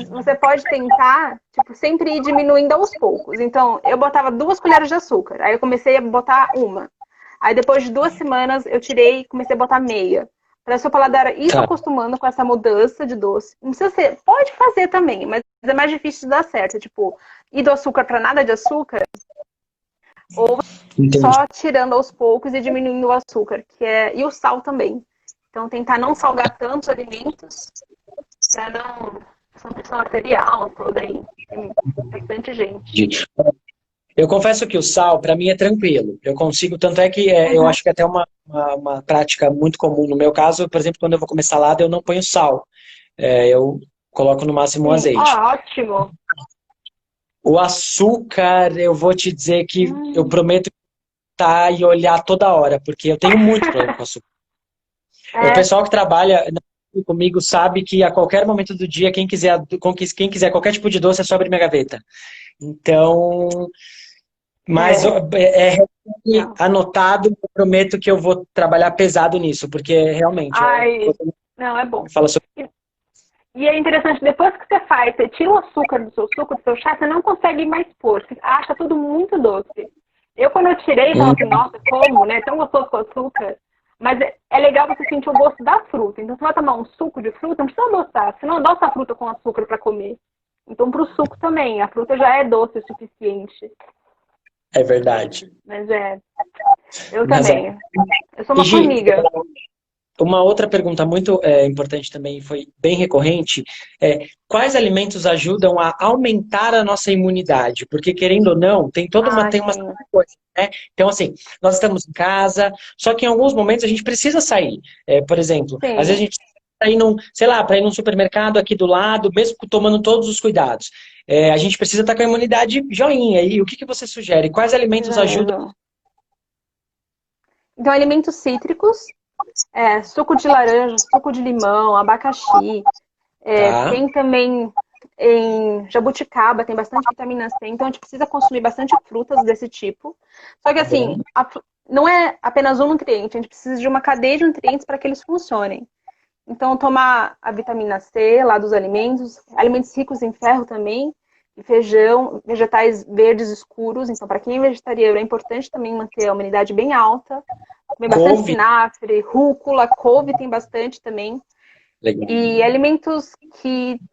você pode tentar, tipo, sempre ir diminuindo aos poucos. Então, eu botava 2 colheres de açúcar. Aí eu comecei a botar uma. Aí depois de 2 semanas eu tirei e comecei a botar meia. Para seu paladar ir se Tá. acostumando com essa mudança de doce. Não precisa ser, pode fazer também, mas é mais difícil de dar certo. Tipo, ir do açúcar para nada de açúcar, ou Entendi. só tirando aos poucos e diminuindo o açúcar, e o sal também. Então tentar não salgar tantos alimentos para não essa pressão arterial toda aí. Tem bastante gente. Eu confesso que o sal, para mim, é tranquilo. Eu consigo, tanto é que eu Uhum. acho que até uma prática muito comum. No meu caso, por exemplo, quando eu vou comer salada, eu não ponho sal. Eu coloco no máximo um Sim, azeite. ó, ótimo. O açúcar, eu vou te dizer que eu Hum, prometo estar e olhar toda hora, porque eu tenho muito problema com açúcar. O é, pessoal que trabalha comigo sabe que a qualquer momento do dia, quem quiser qualquer tipo de doce, é só abrir minha gaveta. Então, mas é, não. anotado, eu prometo que eu vou trabalhar pesado nisso, porque realmente, Ai, não, é bom. fala sobre. E, e é interessante, depois que você faz, você tira o açúcar do seu suco, do seu chá, você não consegue mais pôr. Você acha tudo muito doce. Eu, quando eu tirei, Hum, falava assim, nossa, como, né? Tão gostoso com açúcar. Mas é legal você sentir o gosto da fruta. Então, você vai tomar um suco de fruta, não precisa adoçar. Você não adoça a fruta com açúcar para comer. Então, para o suco também, a fruta já é doce o suficiente. é verdade. Mas eu Mas é. também. Eu sou E, uma Gi, formiga. uma outra pergunta muito importante também, foi bem recorrente, quais alimentos ajudam a aumentar a nossa imunidade? Porque, querendo ou não, Ah, tem uma sim. coisa, né? Então, assim, nós estamos em casa, só que em alguns momentos a gente precisa sair. Por exemplo, às vezes a Sim. gente está indo, sei lá, para ir num supermercado aqui do lado, mesmo tomando todos os cuidados. A gente precisa estar com a imunidade joinha. E o que você sugere? Quais alimentos ajudam? Mesmo. Então, alimentos cítricos, suco de laranja, suco de limão, abacaxi. Tá? Tem também em jabuticaba, tem bastante vitamina C. Então, a gente precisa consumir bastante frutas desse tipo. Só que, Tá bom. assim, não é apenas um nutriente, a gente precisa de uma cadeia de nutrientes para que eles funcionem. Então, tomar a vitamina C lá dos alimentos, alimentos ricos em ferro também, e feijão, vegetais verdes escuros. Então, para quem é vegetariano, é importante também manter a imunidade bem alta. Comer bastante Couve. espinafre, rúcula, couve tem bastante também. Legal. E alimentos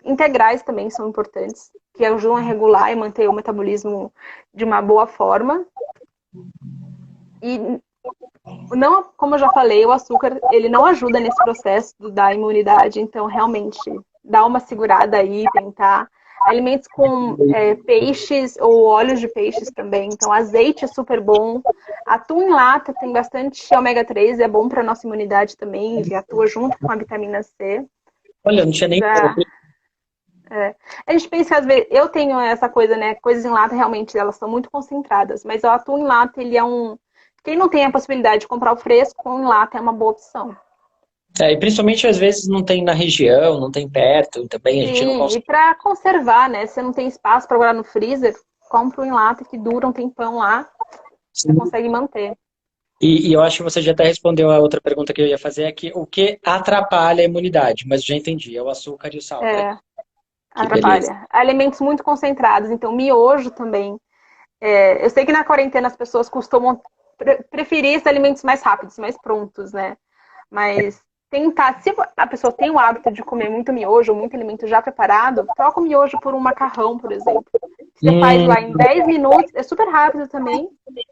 integrais também são importantes, que ajudam a regular e manter o metabolismo de uma boa forma. E não, como eu já falei, o açúcar ele não ajuda nesse processo da imunidade, então realmente dá uma segurada aí, tentar. Alimentos com peixes ou óleos de peixes também, então azeite é super bom. Atum em lata tem bastante ômega 3, é bom para nossa imunidade também, ele atua junto com a vitamina C. Olha, eu não tinha nem. Já, a gente pensa que às vezes eu tenho essa coisa, né? Coisas em lata realmente elas são muito concentradas, mas o atum em lata ele é um. Quem não tem a possibilidade de comprar o fresco, em lata é uma boa opção. E principalmente às vezes não tem na região, não tem perto, também a gente não Sim, e consegue. para conservar, né? Se você não tem espaço para guardar no freezer, compra um em lata que dura um tempão lá, você consegue manter. E eu acho que você já até respondeu a outra pergunta que eu ia fazer, é que o que atrapalha a imunidade, mas já entendi, é o açúcar e o sal, né? É, Que beleza. atrapalha. Alimentos muito concentrados, então miojo também. Eu sei que na quarentena as pessoas costumam preferir esses alimentos mais rápidos, mais prontos, né? Mas tentar, se a pessoa tem o hábito de comer muito miojo, muito alimento já preparado, troca o miojo por um macarrão, por exemplo. Você faz Hum, lá em 10 minutos, é super rápido também.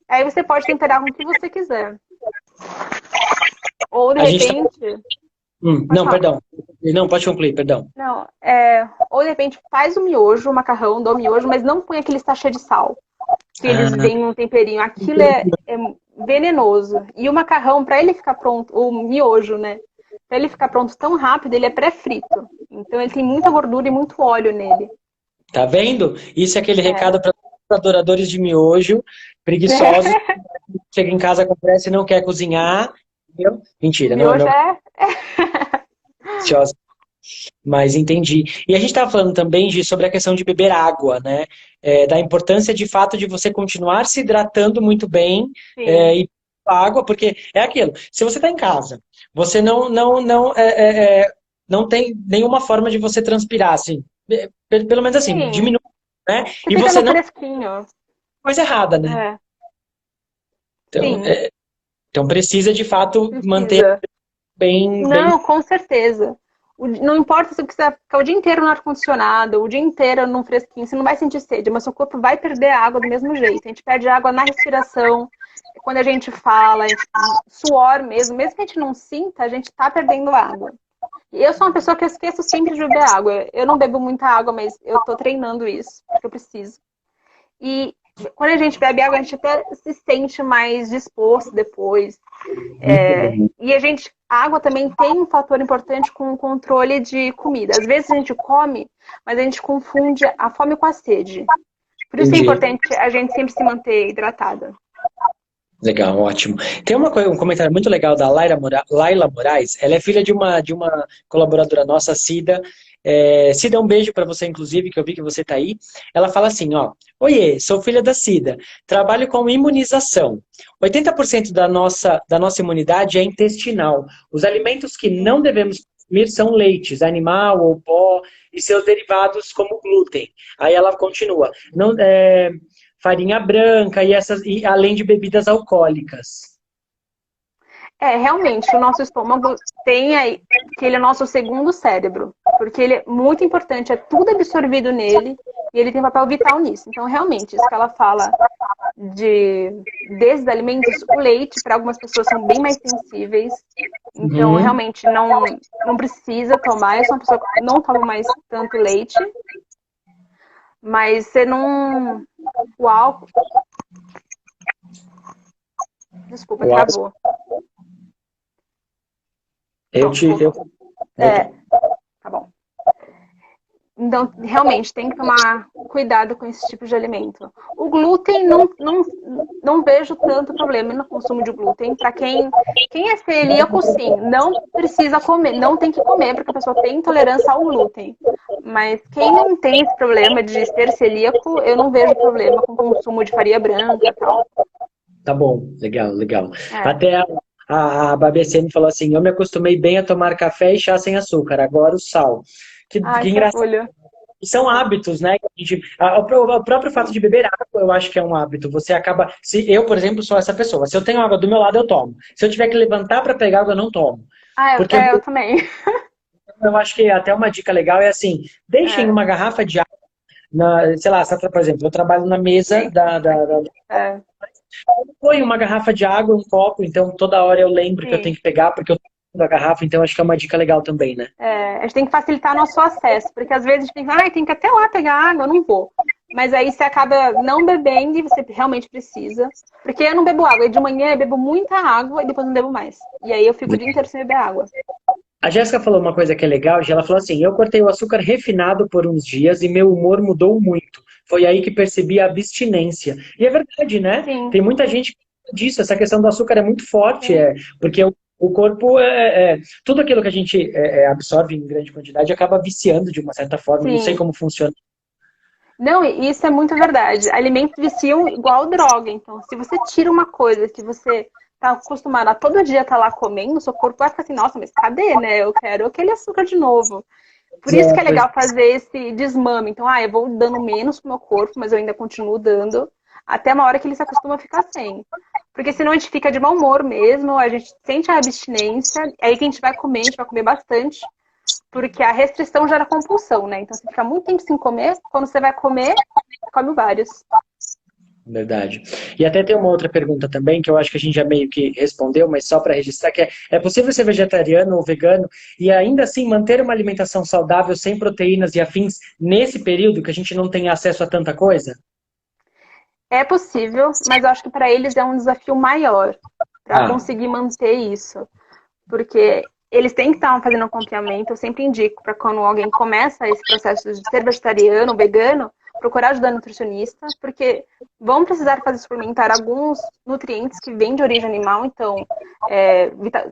Aí você pode temperar com o que você quiser. Ou de a gente tá... repente, pode Não, falar. perdão. Não, pode concluir, perdão. Não, ou de repente faz o miojo, o macarrão do miojo, mas não põe aquele sachê de sal, que eles Ah, vêm um temperinho. Aquilo é venenoso. E o macarrão, para ele ficar pronto, o miojo, né? Para ele ficar pronto tão rápido, ele é pré-frito. Então ele tem muita gordura e muito óleo nele. tá vendo? Isso é aquele É. recado para adoradores de miojo, preguiçosos, chega em casa com pressa e não quer cozinhar. Entendeu? O Mentira, não, miojo não é. preguiçosa, mas entendi. E a gente estava falando também sobre a questão de beber água, né? Da importância de fato de você continuar se hidratando muito bem Sim. e água, porque é aquilo. Se você está em casa, você não tem nenhuma forma de você transpirar, assim, pelo menos assim, Sim. diminui, né? Você E fica você no não fresquinho. coisa errada, né? É. Então, Sim, então precisa de fato manter precisa. bem. Não, com certeza. Não importa se você quiser ficar o dia inteiro no ar-condicionado, o dia inteiro num fresquinho, você não vai sentir sede, mas seu corpo vai perder água do mesmo jeito. A gente perde água na respiração, quando a gente fala, suor mesmo que a gente não sinta, a gente tá perdendo água. E eu sou uma pessoa que eu esqueço sempre de beber água. Eu não bebo muita água, mas eu tô treinando isso, porque eu preciso. E quando a gente bebe água, a gente até se sente mais disposto depois. E a água também tem um fator importante com o controle de comida. Às vezes a gente come, mas a gente confunde a fome com a sede. Por isso é Entendi. importante a gente sempre se manter hidratada. Legal, ótimo. Tem um comentário muito legal da Laila Moraes. Ela é filha de uma colaboradora nossa, Cida. Cida, um beijo para você, inclusive, que eu vi que você está aí. Ela fala assim, ó. Oiê, sou filha da Cida. Trabalho com imunização. 80% da nossa imunidade é intestinal. Os alimentos que não devemos consumir são leites, animal ou pó, e seus derivados como glúten. Aí ela continua. Não, farinha branca e além de bebidas alcoólicas. Realmente, o nosso estômago tem aí, que ele é o nosso segundo cérebro, porque ele é muito importante, é tudo absorvido nele e ele tem um papel vital nisso. Então, realmente, isso que ela fala desses alimentos, o leite, para algumas pessoas, são bem mais sensíveis. Então, Uhum. realmente, não precisa tomar. Eu sou uma pessoa que não tomo mais tanto leite, mas você não. O álcool. Desculpa, Uau. travou. Eu Pronto, te. Eu... voltou. É, Voltou. tá bom. Então, realmente, tem que tomar cuidado com esse tipo de alimento. O glúten, não vejo tanto problema no consumo de glúten. Para quem é celíaco, sim, não precisa comer, não tem que comer, porque a pessoa tem intolerância ao glúten. Mas quem não tem esse problema de ser celíaco, eu não vejo problema com o consumo de farinha branca e tal. Tá bom, legal, legal. É. Até a BBCM falou assim: eu me acostumei bem a tomar café e chá sem açúcar, agora o sal. Ai, Que que engraçado. orgulho. São É. hábitos, né? Que a gente, o próprio fato de beber água, eu acho que é um hábito. Você acaba. Se eu, por exemplo, sou essa pessoa. Se eu tenho água do meu lado, eu tomo. Se eu tiver que levantar para pegar água, eu não tomo. Porque Eu também. eu acho que até uma dica legal é assim: deixem É, uma garrafa de água, sei lá, por exemplo, eu trabalho na mesa é, põe uma garrafa de água, um copo, então toda hora eu lembro que eu tenho sim. que pegar, porque eu tenho a garrafa, então acho que é uma dica legal também, né? A gente tem que facilitar nosso acesso, porque às vezes a gente pensa, tem que até lá pegar água, eu não vou. Mas aí você acaba não bebendo e você realmente precisa. Porque eu não bebo água, e de manhã eu bebo muita água e depois não bebo mais. E aí eu fico o dia inteiro sem beber água. A Jéssica falou uma coisa que é legal, ela falou assim: eu cortei o açúcar refinado por uns dias e meu humor mudou muito. Foi aí que percebi a abstinência. E é verdade, né? Sim, Tem muita gente que fala disso, essa questão do açúcar é muito forte, sim, porque o corpo tudo aquilo que a gente absorve em grande quantidade acaba viciando de uma certa forma. Não sei sim. como funciona. Não, e isso é muito verdade. Alimentos viciam igual droga. Então, se você tira uma coisa que você tá acostumado a todo dia estar lá comendo, seu corpo vai ficar assim, nossa, mas cadê, né? Eu quero aquele açúcar de novo. Por isso que é legal fazer esse desmame. Então, eu vou dando menos pro meu corpo, mas eu ainda continuo dando, até uma hora que ele se acostuma a ficar sem. Porque senão a gente fica de mau humor mesmo, a gente sente a abstinência, aí que a gente vai comer bastante, porque a restrição gera compulsão, né? Então você fica muito tempo sem comer, quando você vai comer, come vários. Verdade. E até tem uma outra pergunta também, que eu acho que a gente já meio que respondeu, mas só para registrar, que é possível ser vegetariano ou vegano e ainda assim manter uma alimentação saudável sem proteínas e afins nesse período que a gente não tem acesso a tanta coisa? É possível, mas eu acho que para eles é um desafio maior para Ah, conseguir manter isso. Porque eles têm que estar fazendo acompanhamento. Eu sempre indico para quando alguém começa esse processo de ser vegetariano ou vegano, procurar ajudar nutricionista, porque vão precisar fazer suplementar alguns nutrientes que vêm de origem animal. Então,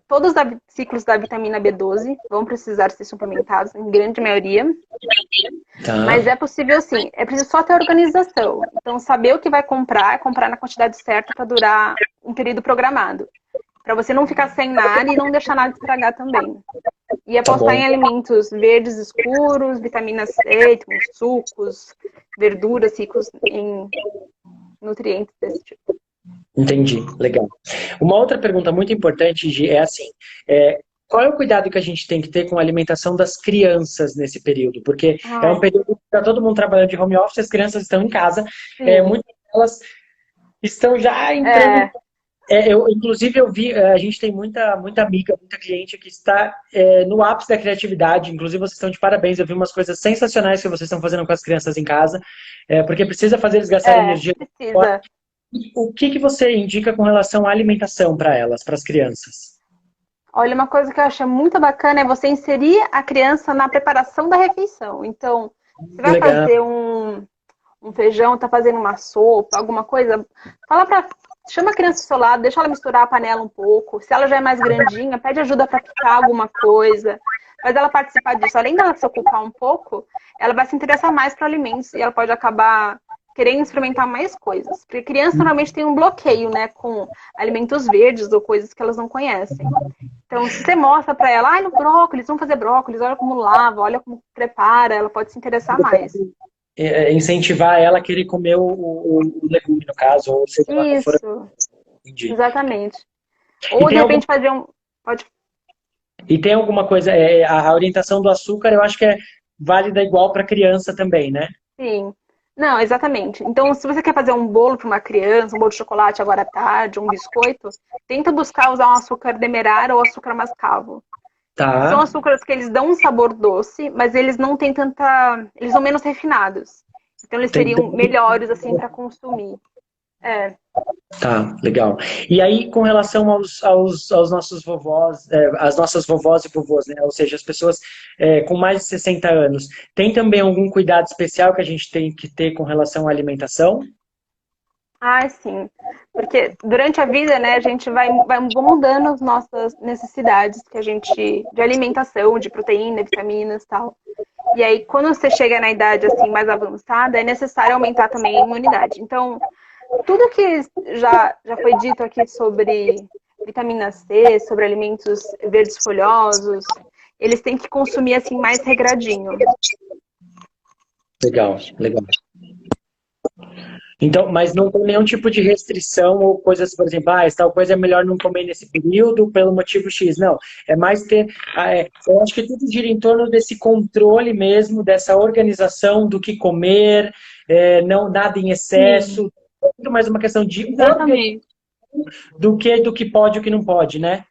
todos os ciclos da vitamina B12 vão precisar ser suplementados, em grande maioria. Mas tá. é possível sim, é preciso só ter organização. Então, saber o que vai comprar na quantidade certa para durar um período programado. Para você não ficar sem nada e não deixar nada estragar também. E Tá apostar em bom. alimentos verdes escuros, vitamina C, sucos, verduras ricos em nutrientes desse tipo. Entendi. Legal. Uma outra pergunta muito importante, Gi, é assim, qual é o cuidado que a gente tem que ter com a alimentação das crianças nesse período? Porque é um Ai, período que está todo mundo trabalhando de home office, as crianças estão em casa, sim. muitas delas estão já entrando. É, Inclusive, eu vi, a gente tem muita amiga, muita cliente que está no ápice da criatividade. Inclusive, vocês estão de parabéns. Eu vi umas coisas sensacionais que vocês estão fazendo com as crianças em casa, porque precisa fazer eles gastarem energia. precisa. O que você indica com relação à alimentação para elas, para as crianças? Olha, uma coisa que eu acho muito bacana é você inserir a criança na preparação da refeição. Então, você vai Legal. fazer um feijão, tá fazendo uma sopa, alguma coisa, chama a criança do seu lado, deixa ela misturar a panela um pouco. Se ela já é mais grandinha, pede ajuda para picar alguma coisa. Faz ela participar disso. Além dela se ocupar um pouco, ela vai se interessar mais para alimentos e ela pode acabar querendo experimentar mais coisas. Porque criança normalmente tem um bloqueio, né, com alimentos verdes ou coisas que elas não conhecem. Então, se você mostra para ela, no brócolis, vamos fazer brócolis, olha como lava, olha como prepara, ela pode se interessar mais. Incentivar ela a querer comer o legume, no caso, ou seja lá qual for. Isso, Entendi. exatamente. E Ou de tem, algum, repente fazer um. Pode. e tem alguma coisa, a orientação do açúcar, eu acho que é válida igual para criança também, né? Sim. Não, exatamente. Então, se você quer fazer um bolo para uma criança, um bolo de chocolate agora à tarde, um biscoito, tenta buscar usar um açúcar demerara ou açúcar mascavo. São Tá, açúcares que eles dão um sabor doce, mas eles não têm tanta. Eles são menos refinados. Então, eles tem, seriam melhores, assim, para consumir. É. tá, legal. E aí, com relação aos nossos vovós, as nossas vovós e vovôs, né? Ou seja, as pessoas com mais de 60 anos, tem também algum cuidado especial que a gente tem que ter com relação à alimentação? Ah, sim. Porque durante a vida, né, a gente vai mudando as nossas necessidades que a gente, de alimentação, de proteína, vitaminas e tal. E aí, quando você chega na idade assim mais avançada, é necessário aumentar também a imunidade. Então, tudo que já foi dito aqui sobre vitamina C, sobre alimentos verdes folhosos, eles têm que consumir assim mais regradinho. Legal, legal. Então, mas não tem nenhum tipo de restrição ou coisas, por exemplo, tal coisa é melhor não comer nesse período pelo motivo X. Não, é mais ter. Eu acho que tudo gira em torno desse controle mesmo, dessa organização do que comer, não nada em Sim, excesso, é muito mais uma questão de organização exatamente. do que pode e o que não pode, né?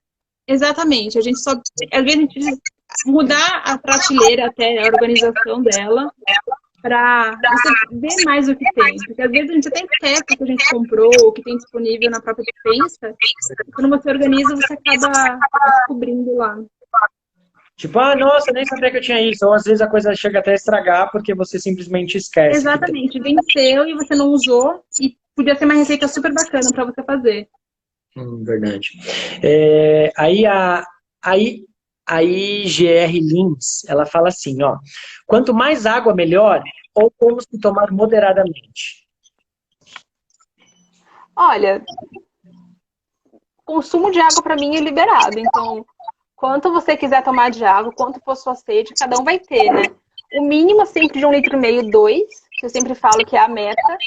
Exatamente. A gente só, às vezes, a gente precisa mudar a prateleira até a organização dela para você ver mais o que tem. Porque às vezes a gente até esquece o que a gente comprou, o que tem disponível na própria despensa. E quando você organiza, você acaba descobrindo lá. Tipo, nossa, nem sabia que eu tinha isso. Ou às vezes a coisa chega até a estragar porque você simplesmente esquece que tem. Exatamente. Venceu e você não usou e podia ser uma receita super bacana para você fazer. Verdade. Aí a IGR Lins, ela fala assim, ó, quanto mais água, melhor, ou temos que tomar moderadamente? Olha, consumo de água para mim é liberado. Então, quanto você quiser tomar de água, quanto for sua sede, cada um vai ter, né? O mínimo é sempre de 1,5 litro, 2, que eu sempre falo que é a meta,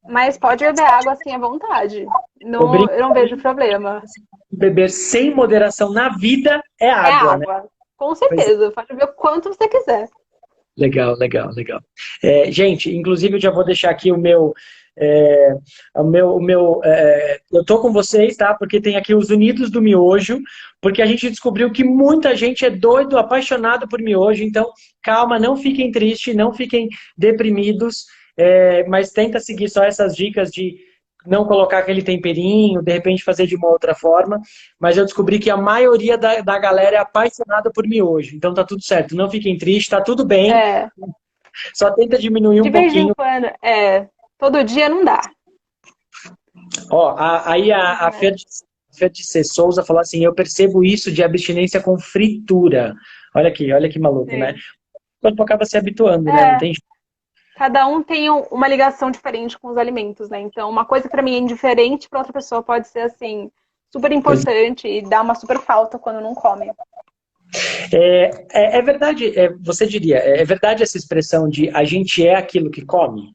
mas pode beber água assim à vontade. Não, eu não vejo problema. Beber sem moderação na vida é É água, né? água, com Pois é. certeza. Pode beber o quanto você quiser. Legal, legal, legal. Gente, inclusive eu já vou deixar aqui é, eu tô com vocês, tá? Porque tem aqui os Unidos do Miojo, porque a gente descobriu que muita gente é doido, apaixonado por miojo, então calma, não fiquem tristes, não fiquem deprimidos, mas tenta seguir só essas dicas de não colocar aquele temperinho, de repente fazer de uma outra forma, mas eu descobri que a maioria da galera é apaixonada por miojo, então tá tudo certo, não fiquem tristes, tá tudo bem, É, só tenta diminuir de um vez em pouquinho. quando, todo dia não dá. Ó, aí a Fer de C. Souza falou assim, eu percebo isso de abstinência com fritura. Olha que maluco, né? Sim. O corpo acaba se habituando, né? Não É, tem. cada um tem uma ligação diferente com os alimentos, né? Então, uma coisa para mim é indiferente, para outra pessoa pode ser assim super Pois importante e dá uma super falta quando não come. é verdade, você diria, é verdade essa expressão de a gente é aquilo que come?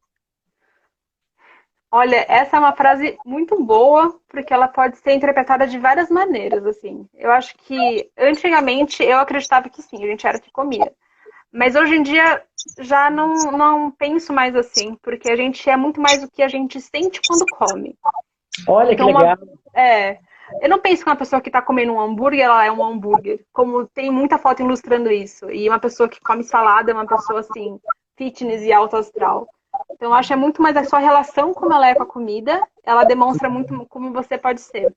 Olha, essa é uma frase muito boa, porque ela pode ser interpretada de várias maneiras, assim. Eu acho que antigamente eu acreditava que sim, a gente era o que comia. Mas hoje em dia já não penso mais assim, porque a gente é muito mais o que a gente sente quando come. Olha que Então, legal. eu não penso que uma pessoa que está comendo um hambúrguer, ela é um hambúrguer. Como tem muita foto ilustrando isso. E uma pessoa que come salada é uma pessoa, assim, fitness e alto astral. Então, eu acho que é muito mais a sua relação como ela é com a comida. Ela demonstra muito como você pode ser.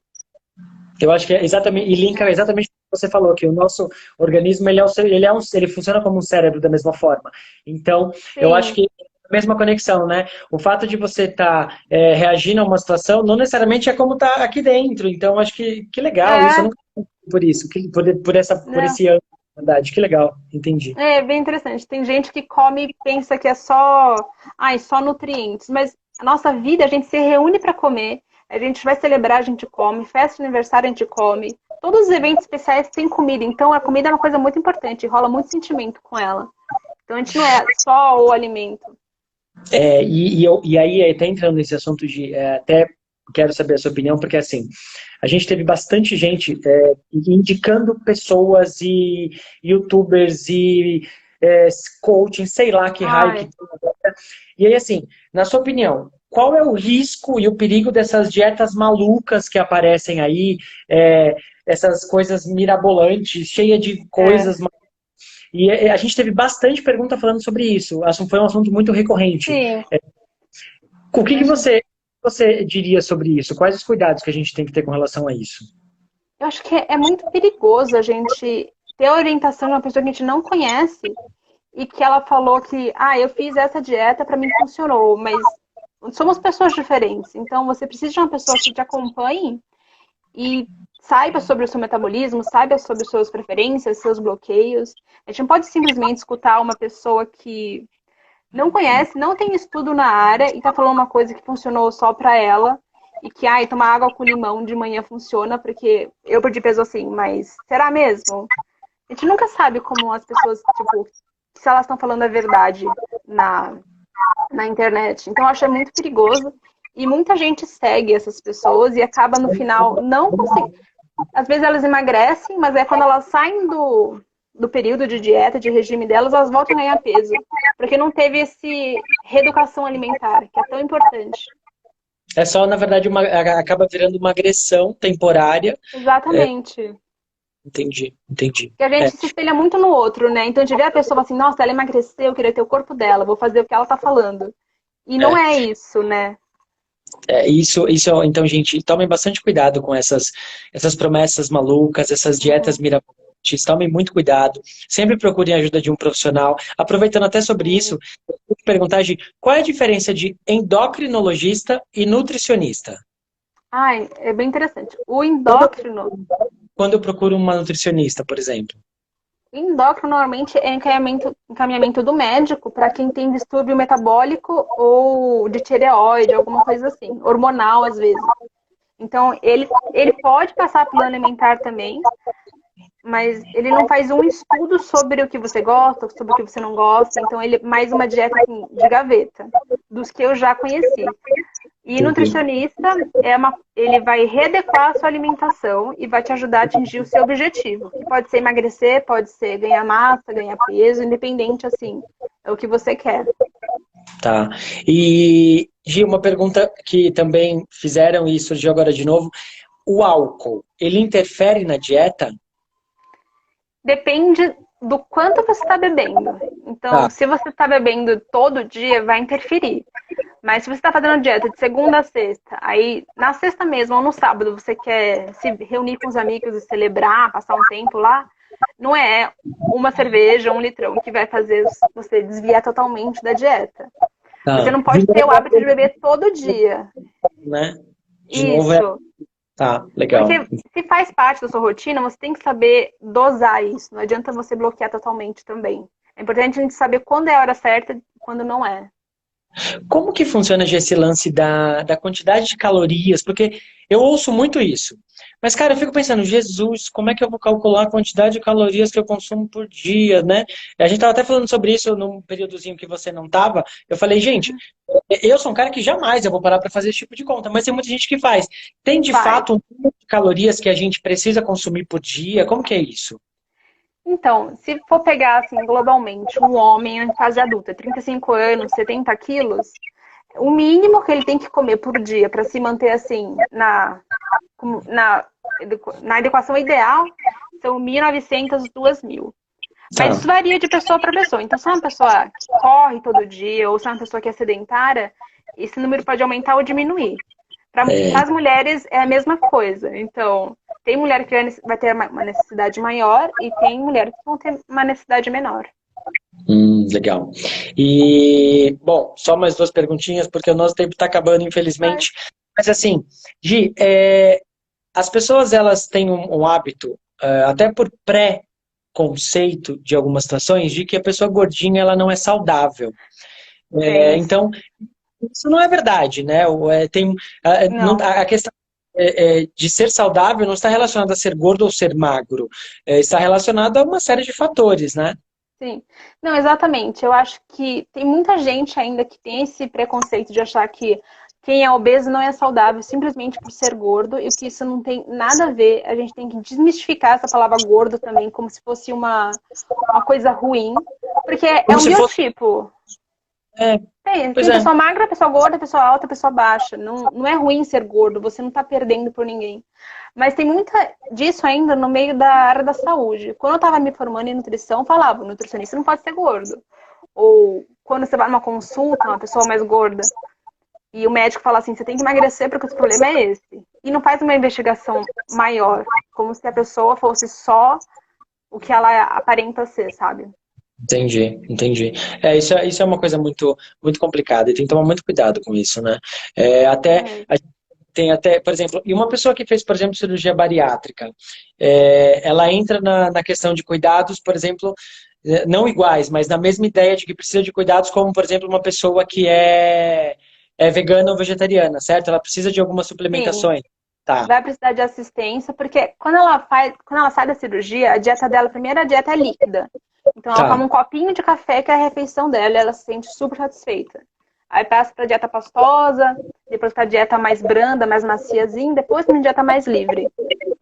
Eu acho que é exatamente, e linka exatamente o que você falou, que o nosso organismo, ele funciona como um cérebro da mesma forma. Então, eu acho Sim, que é a mesma conexão, né? O fato de você estar reagindo a uma situação não necessariamente é como está aqui dentro. Então, eu acho que legal isso. Eu é, nunca pensei por isso, por né? esse ângulo, na verdade. Que legal, entendi. É bem interessante. Tem gente que come e pensa que é só nutrientes. Mas a nossa vida, a gente se reúne para comer. A gente vai celebrar, a gente come. Festa de aniversário, a gente come. Todos os eventos especiais têm comida. Então, a comida é uma coisa muito importante. Rola muito sentimento com ela. Então, a gente não é só o alimento. E aí, até entrando nesse assunto até quero saber a sua opinião, porque assim, a gente teve bastante gente indicando pessoas e youtubers e coaching, sei lá que raio que Ai, tem agora. E aí, assim, na sua opinião, qual é o risco e o perigo dessas dietas malucas que aparecem aí, essas coisas mirabolantes, cheias de é. coisas. E a gente teve bastante pergunta falando sobre isso. Foi um assunto muito recorrente. Sim, O que imagina. você diria sobre isso? Quais os cuidados que a gente tem que ter com relação a isso? Eu acho que é muito perigoso a gente ter a orientação de uma pessoa que a gente não conhece e que ela falou que, eu fiz essa dieta, para mim funcionou, mas somos pessoas diferentes. Então, você precisa de uma pessoa que te acompanhe e saiba sobre o seu metabolismo, saiba sobre as suas preferências, seus bloqueios. A gente não pode simplesmente escutar uma pessoa que não conhece, não tem estudo na área e tá falando uma coisa que funcionou só para ela e que, tomar água com limão de manhã funciona, porque eu perdi peso assim, mas será mesmo? A gente nunca sabe como as pessoas, tipo, se elas estão falando a verdade na, na internet. Então, eu acho muito perigoso. E muita gente segue essas pessoas e acaba no final não conseguindo. Às vezes elas emagrecem, mas é quando elas saem do período de dieta, de regime delas, elas voltam a ganhar peso. Porque não teve esse reeducação alimentar, que é tão importante. É só, na verdade, acaba virando uma agressão temporária. Exatamente. Entendi, entendi. Que a gente se espelha muito no outro, né? Então a gente vê a pessoa assim, nossa, ela emagreceu, eu queria ter o corpo dela, vou fazer o que ela tá falando. E não É, é isso, né? então, gente, tomem bastante cuidado com essas promessas malucas, essas dietas Uhum. mirabolantes, tomem muito cuidado, sempre procurem a ajuda de um profissional. Aproveitando até sobre isso, eu vou te perguntar, Gi, qual é a diferença de endocrinologista e nutricionista? É bem interessante. O Quando eu, endócrino, quando eu procuro uma nutricionista, por exemplo? endócrino normalmente é encaminhamento do médico para quem tem distúrbio metabólico ou de tireoide, alguma coisa assim, hormonal às vezes. Então, ele pode passar plano alimentar também, mas ele não faz um estudo sobre o que você gosta, sobre o que você não gosta. Então, ele mais uma dieta assim, de gaveta, dos que eu já conheci. E Entendi. nutricionista, ele vai readequar a sua alimentação e vai te ajudar a atingir o seu objetivo. Que pode ser emagrecer, pode ser ganhar massa, ganhar peso, independente, assim, é o que você quer. Tá. E, Gi, uma pergunta que também fizeram e surgiu agora de novo. O álcool, ele interfere na dieta? Depende do quanto você está bebendo. Então, Tá. se você está bebendo todo dia, vai interferir. Mas se você está fazendo dieta de segunda a sexta, aí na sexta mesmo ou no sábado você quer se reunir com os amigos e celebrar, passar um tempo lá, não é uma cerveja, um litrão que vai fazer você desviar totalmente da dieta. Você Tá. não De pode ter o novo, hábito de beber todo dia. né? De novo é. Isso. Tá, legal. Porque se faz parte da sua rotina, você tem que saber dosar isso. Não adianta você bloquear totalmente também. É importante a gente saber quando é a hora certa e quando não é. Como que funciona já esse lance da quantidade de calorias? Porque eu ouço muito isso. Mas, cara, eu fico pensando, Jesus, como é que eu vou calcular a quantidade de calorias que eu consumo por dia, né? A gente tava até falando sobre isso num períodozinho que você não tava. Eu falei, gente, eu sou um cara que jamais eu vou parar para fazer esse tipo de conta, mas tem muita gente que faz. Tem, de Faz. fato, um número de calorias que a gente precisa consumir por dia? Como que é isso? Então, se for pegar assim globalmente um homem em fase adulta, 35 anos, 70 quilos, o mínimo que ele tem que comer por dia para se manter assim na, na adequação ideal são 1.900, 2.000. Mas Tá. isso varia de pessoa para pessoa. Então, se é uma pessoa que corre todo dia ou se é uma pessoa que é sedentária, esse número pode aumentar ou diminuir. Para É, as mulheres é a mesma coisa. Então, tem mulher que vai ter uma necessidade maior e tem mulheres que vão ter uma necessidade menor. legal. E, bom, só mais duas perguntinhas, porque o nosso tempo está acabando, Mas, infelizmente. Mas assim, Gi, as pessoas elas têm um hábito, até por pré-conceito de algumas situações, de que a pessoa gordinha ela não é saudável. tem isso. Então, isso não é verdade, né? Não. A questão de ser saudável não está relacionada a ser gordo ou ser magro. Está relacionada a uma série de fatores, né? Sim. Não, exatamente. Eu acho que tem muita gente ainda que tem esse preconceito de achar que quem é obeso não é saudável simplesmente por ser gordo e que isso não tem nada a ver. A gente tem que desmistificar essa palavra gordo também como se fosse uma coisa ruim, porque é Como um se fosse. biotipo. É, pois Tem é. pessoa magra, pessoa gorda, pessoa alta, pessoa baixa. Não, não é ruim ser gordo, você não tá perdendo por ninguém. Mas tem muita disso ainda no meio da área da saúde. Quando eu tava me formando em nutrição, falava, o nutricionista não pode ser gordo. Ou quando você vai numa consulta, uma pessoa mais gorda, e o médico fala assim, você tem que emagrecer porque o seu problema é esse. E não faz uma investigação maior, como se a pessoa fosse só o que ela aparenta ser, sabe? Entendi, entendi. Isso é uma coisa muito, muito complicada e tem que tomar muito cuidado com isso, né? É. A gente tem até, por exemplo, e uma pessoa que fez, por exemplo, cirurgia bariátrica, ela entra na questão de cuidados, por exemplo, não iguais, mas na mesma ideia de que precisa de cuidados, como, por exemplo, uma pessoa que é vegana ou vegetariana, certo? Ela precisa de algumas Sim. suplementações. Tá, Vai precisar de assistência, porque quando ela sai da cirurgia, a dieta dela, a primeira dieta é líquida. Então ela toma tá. um copinho de café, que é a refeição dela, e ela se sente super satisfeita. Aí passa para dieta pastosa, depois para dieta mais branda, mais maciazinha, depois para dieta mais livre.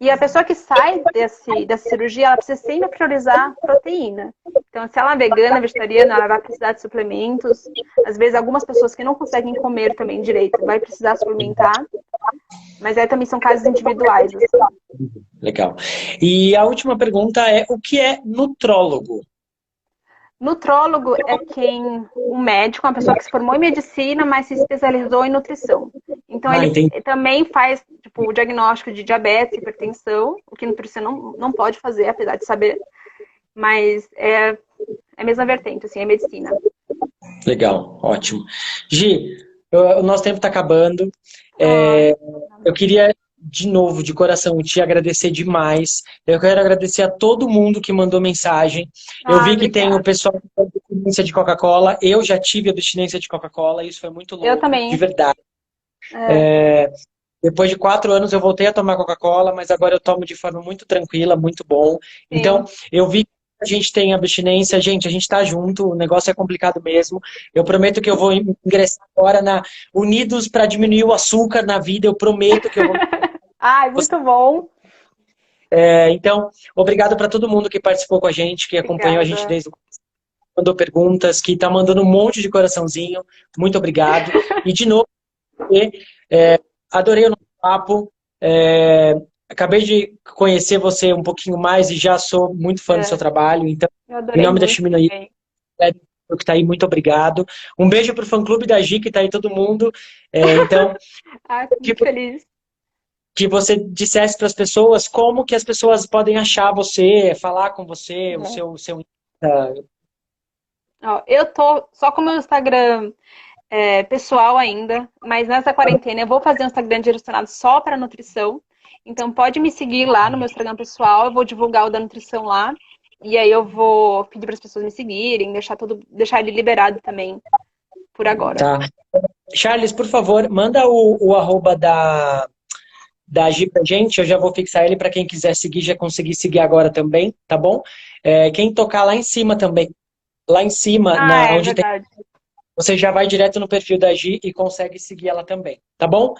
E a pessoa que sai dessa cirurgia, ela precisa sempre priorizar proteína. Então, se ela é vegana, vegetariana, ela vai precisar de suplementos. Às vezes, algumas pessoas que não conseguem comer também direito, vai precisar suplementar. Mas aí também são casos individuais, assim. Legal. E a última pergunta é: o que é nutrólogo? Nutrólogo é um médico, uma pessoa que se formou em medicina, mas se especializou em nutrição. Então, Ah, ele entendi. também faz tipo, o diagnóstico de diabetes, hipertensão, o que nutrição não pode fazer, apesar de saber. Mas é a mesma vertente, assim, é medicina. Legal, ótimo. Gi, o nosso tempo está acabando. Ai, Eu queria, de novo, de coração, te agradecer demais. Eu quero agradecer a todo mundo que mandou mensagem. Eu vi que tem o obrigada. pessoal que tem abstinência de Coca-Cola. Eu já tive abstinência de Coca-Cola, isso foi muito Eu louco, de também. verdade. É, Depois de 4 anos eu voltei a tomar Coca-Cola, mas agora eu tomo de forma muito tranquila, muito bom. Então, Sim. eu vi que a gente tem abstinência, gente, a gente tá junto, o negócio é complicado mesmo. Eu prometo que eu vou ingressar agora na Unidos para diminuir o açúcar na vida, eu prometo que eu vou. Ai, muito bom. Então, obrigado para todo mundo que participou com a gente, que acompanhou a gente Obrigada. desde o começo, mandou perguntas, que tá mandando um monte de coraçãozinho. Muito obrigado. E de novo, adorei o nosso papo. É, acabei de conhecer você um pouquinho mais e já sou muito fã do seu É, trabalho. Então, eu em adorei nome da muito Chiminoí, também. que está aí, muito obrigado. Um beijo para o fã-clube da Gi, que está aí todo mundo. Então, Ai, que, muito feliz. que você dissesse para as pessoas como que as pessoas podem achar você, falar com você, o É. seu Ó, eu tô só com o meu Instagram pessoal ainda, mas nessa quarentena eu vou fazer um Instagram direcionado só para nutrição. Então pode me seguir lá no meu Instagram pessoal, eu vou divulgar o da nutrição lá. E aí eu vou pedir para as pessoas me seguirem, deixar ele liberado também por agora. tá? Charles, por favor, manda o arroba da Gi pra gente, eu já vou fixar ele para quem quiser seguir, já conseguir seguir agora também, tá bom? Quem tocar lá em cima também, lá em cima, Ah, é onde tem, verdade. você já vai direto no perfil da Gi e consegue seguir ela também, tá bom?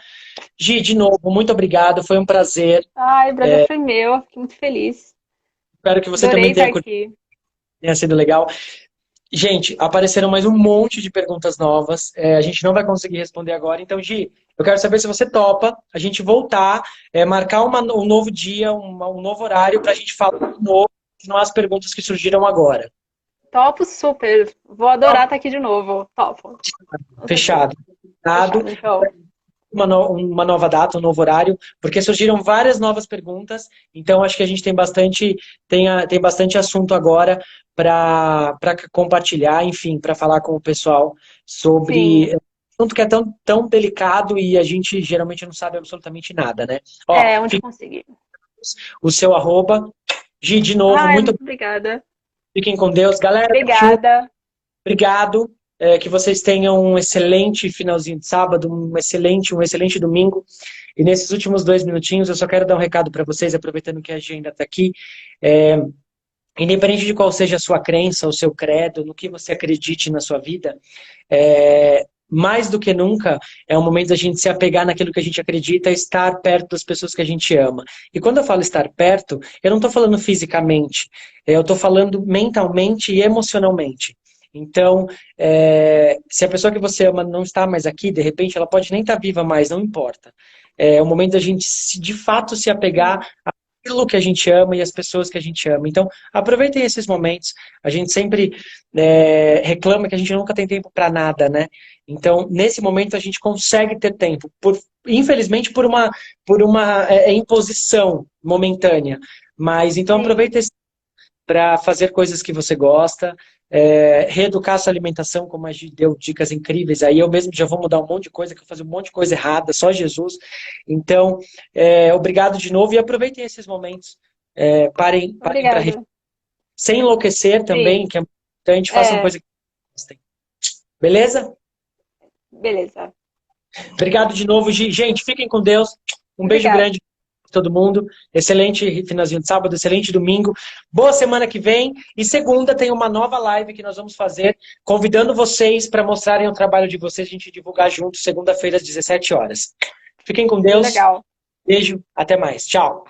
Gi, de novo, muito obrigado, foi um prazer. Ai, o prazer foi meu, fiquei muito feliz. Espero que você Adorei também estar tenha curtido, aqui. tenha sido legal. Gente, apareceram mais um monte de perguntas novas. A gente não vai conseguir responder agora. Então, Gi, eu quero saber se você topa a gente voltar, marcar um novo dia, um novo horário para a gente falar de novo, continuar as perguntas que surgiram agora. Topo super. Vou adorar Top? estar aqui de novo. Topo, com certeza. Fechado. Fechado. Fechado, então. Uma nova data, um novo horário, porque surgiram várias novas perguntas, então acho que a gente tem bastante assunto agora para compartilhar, enfim, para falar com o pessoal sobre Sim. um assunto que é tão delicado e a gente geralmente não sabe absolutamente nada, né? Ó, É, onde eu fica conseguir. o seu arroba. Gi, de novo, Ai, muito muito obrigada. fiquem com Deus. Galera, Obrigada. obrigado. Que vocês tenham um excelente finalzinho de sábado, um excelente domingo. E nesses últimos 2 minutinhos, eu só quero dar um recado para vocês, aproveitando que a agenda está aqui. É, independente de qual seja a sua crença, o seu credo, no que você acredite na sua vida, mais do que nunca, é o momento da gente se apegar naquilo que a gente acredita, estar perto das pessoas que a gente ama. E quando eu falo estar perto, eu não estou falando fisicamente, eu estou falando mentalmente e emocionalmente. Então, se a pessoa que você ama não está mais aqui, de repente, ela pode nem estar viva mais, não importa. É o momento da gente, de fato, se apegar àquilo que a gente ama e às pessoas que a gente ama. Então, aproveitem esses momentos. A gente sempre reclama que a gente nunca tem tempo para nada, né? Então, nesse momento, a gente consegue ter tempo. Infelizmente, por uma imposição momentânea. Mas, então, Sim. aproveita para fazer coisas que você gosta, reeducar sua alimentação, como a gente deu dicas incríveis aí. Eu mesmo já vou mudar um monte de coisa, que eu fazia um monte de coisa errada, só Jesus. Então, obrigado de novo e aproveitem esses momentos. Parem para Obrigada. sem enlouquecer também, Sim. que é importante, façam É, coisa que gostem. Beleza? beleza. Obrigado de novo, Gi. Gente, fiquem com Deus. Um beijo Obrigada. grande para todo mundo. Excelente finalzinho de sábado, excelente domingo. Boa semana que vem. E segunda tem uma nova live que nós vamos fazer, convidando vocês para mostrarem o trabalho de vocês, a gente divulgar junto, segunda-feira às 17 horas. Fiquem com Deus. Legal. Beijo, até mais. Tchau.